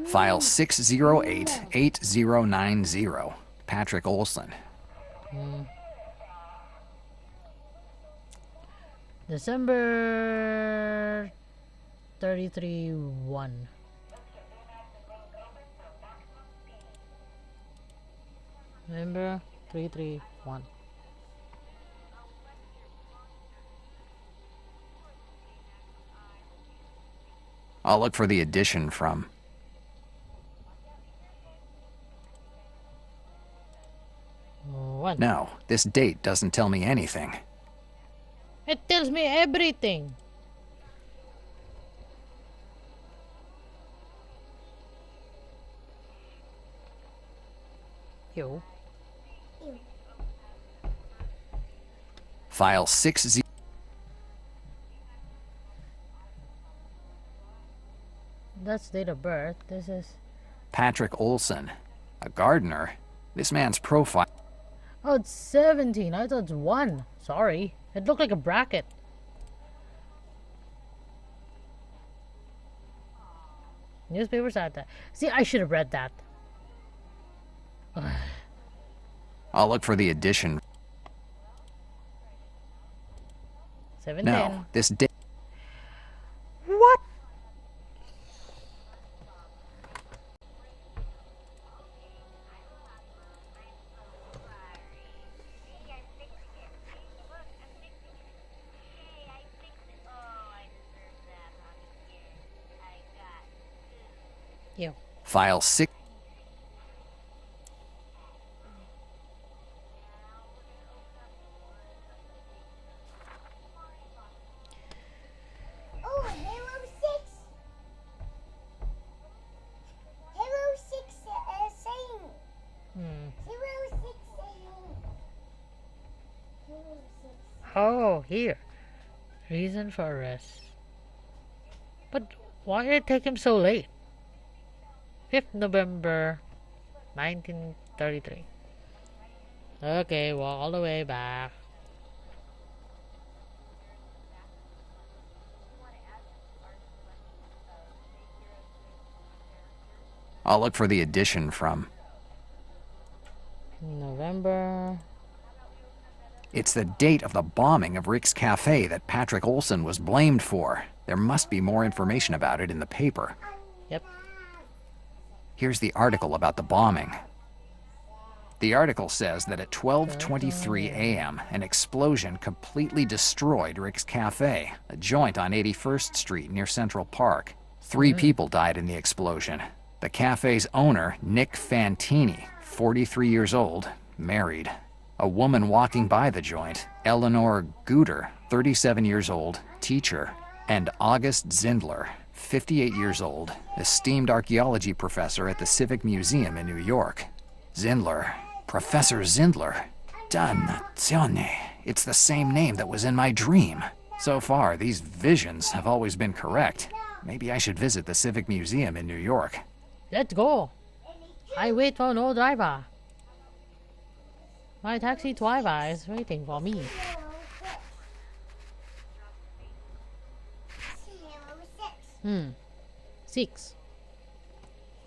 File 6088090. Patrick Olson. December 33-1. November 331. I'll look for the edition from. One. No, this date doesn't tell me anything. It tells me everything. Yo. File 60. That's date of birth. This is. Patrick Olson. A gardener? This man's profile. Oh, it's 17. I thought it's 1. Sorry. It looked like a bracket. Newspapers had that. See, I should have read that. I'll look for the edition. 17. No, this date. What? Yo. File 6. Oh, Halo 6. Halo 6 saying. Halo 6 saying. Halo 6. Oh, here. Reason for arrest. But why did it take him so late? 5th November 1933. Okay, walk all the way back. I'll look for the edition from. November. It's the date of the bombing of Rick's Cafe that Patrick Olson was blamed for. There must be more information about it in the paper. Yep. Here's the article about the bombing. The article says that at 12:23 a.m., an explosion completely destroyed Rick's Cafe, a joint on 81st Street near Central Park. 3 people died in the explosion. The cafe's owner, Nick Fantini, 43 years old, married. A woman walking by the joint, Eleanor Guter, 37 years old, teacher. And August Zindler, 58 years old, esteemed archaeology professor at the Civic Museum in New York. Zindler. Professor Zindler. Dannazione. It's the same name that was in my dream. So far, these visions have always been correct. Maybe I should visit the Civic Museum in New York. Let's go. I wait for no driver. My taxi driver is waiting for me. Halo 6. 6.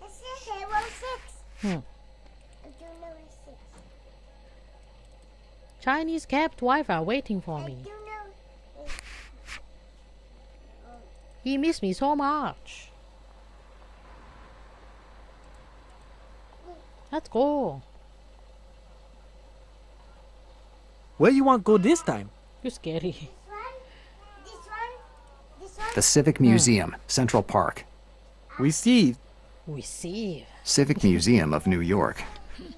This is Halo 6. I don't know it's 6. Chinese cab driver waiting for I me. don't know. He missed me so much. Let's go. Where you want to go this time? You're scary. This one. The Civic Museum, Central Park. Receive. Receive. Civic Museum of New York.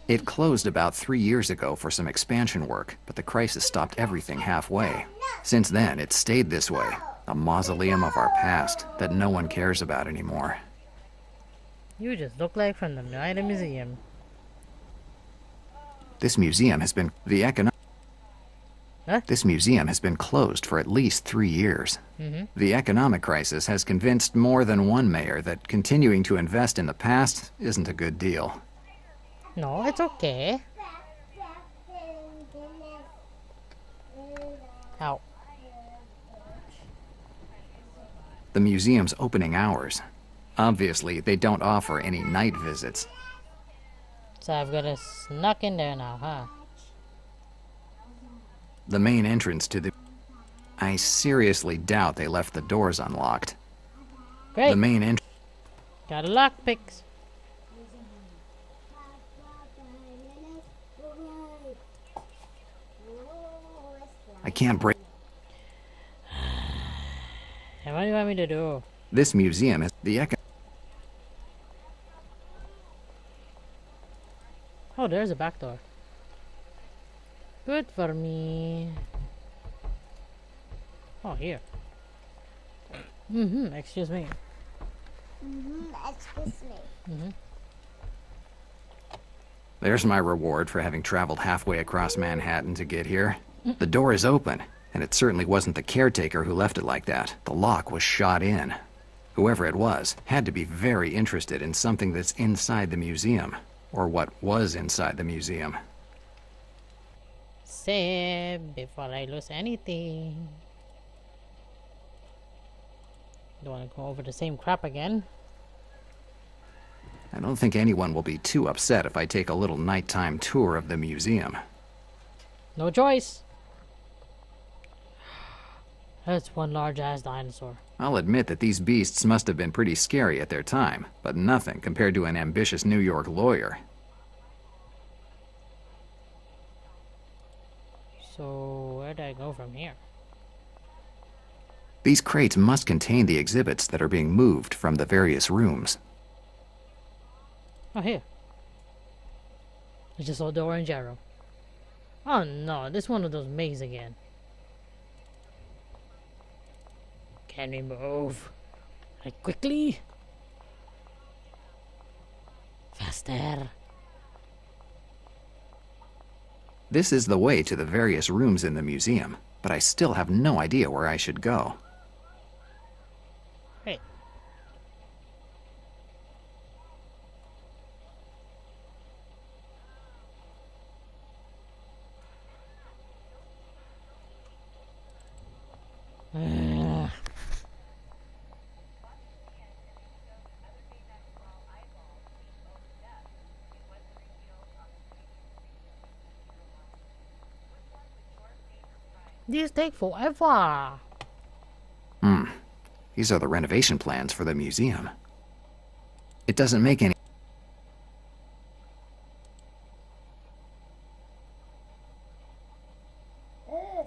It closed about 3 years ago for some expansion work, but the crisis stopped everything halfway. Since then, it's stayed this way, a mausoleum of our past that no one cares about anymore. You just look like from the night of museum. This museum has been the economic. Huh? This museum has been closed for at least 3 years. The economic crisis has convinced more than one mayor that continuing to invest in the past isn't a good deal. No, it's okay. Ow. The museum's opening hours. Obviously, they don't offer any night visits. So I've got to snuck in there now, huh? The main entrance to the... I seriously doubt they left the doors unlocked. Great. The main entrance... Got a lockpicks. I can't break... And what do you want me to do? This museum is the Oh, there's a back door. Good for me. Oh, here. Excuse me. Excuse me. There's my reward for having traveled halfway across Manhattan to get here. The door is open, and it certainly wasn't the caretaker who left it like that. The lock was shot in. Whoever it was had to be very interested in something that's inside the museum, or what was inside the museum. Save before I lose anything. Don't want to go over the same crap again. I don't think anyone will be too upset if I take a little nighttime tour of the museum. No choice. That's one large-ass dinosaur. I'll admit that these beasts must have been pretty scary at their time, but nothing compared to an ambitious New York lawyer. So, where do I go from here? These crates must contain the exhibits that are being moved from the various rooms. Oh, here. I just saw the orange arrow. Oh no, this one of those mazes again. Can we move? Like quickly? Faster. This is the way to the various rooms in the museum, but I still have no idea where I should go. Hey. These take forever. These are the renovation plans for the museum. It doesn't make any... Scary.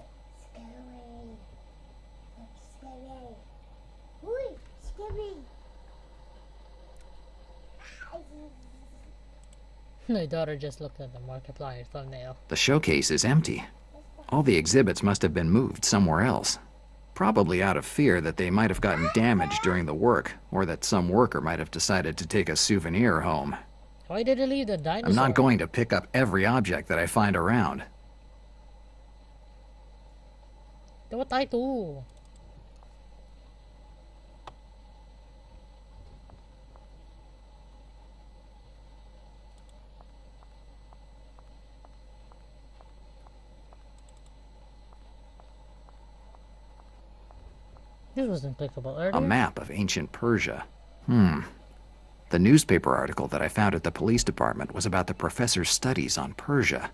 Scary. Ooh, scary. My daughter just looked at the Markiplier thumbnail. The showcase is empty. All the exhibits must have been moved somewhere else. Probably out of fear that they might have gotten damaged during the work, or that some worker might have decided to take a souvenir home. Why did they leave the dinosaur? I'm not going to pick up every object that I find around. What I do? This wasn't clickable earlier. A map of ancient Persia. The newspaper article that I found at the police department was about the professor's studies on Persia.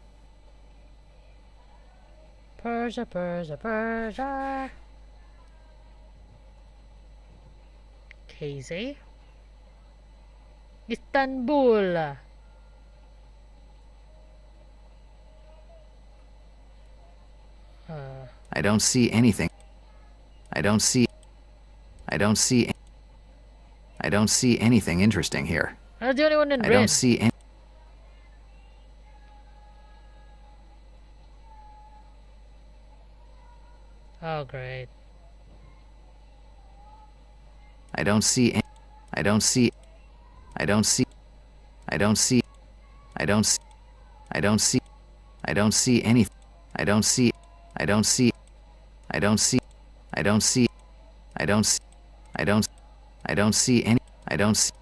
Persia, Persia, Persia. Casey. Istanbul. I don't see anything. I don't see anything interesting here. I was the only one in I red. don't see any... Oh, great. I don't see any... I don't see anything. I don't see I don't see. I don't see. I don't see. I don't see. I don't. I don't see any. I don't see.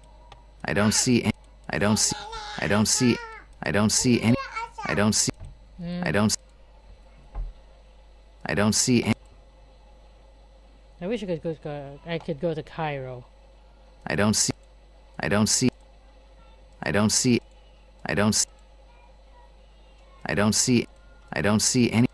I don't see any. I don't see. I don't see. I don't see any. I don't see. I don't. I don't see any. I wish I could go to Cairo. I don't see. I don't see. I don't see. I don't see. I don't see. I don't see any.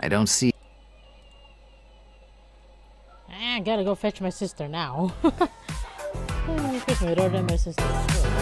I don't see. I gotta go fetch my sister now. Fetch my daughter and my sister.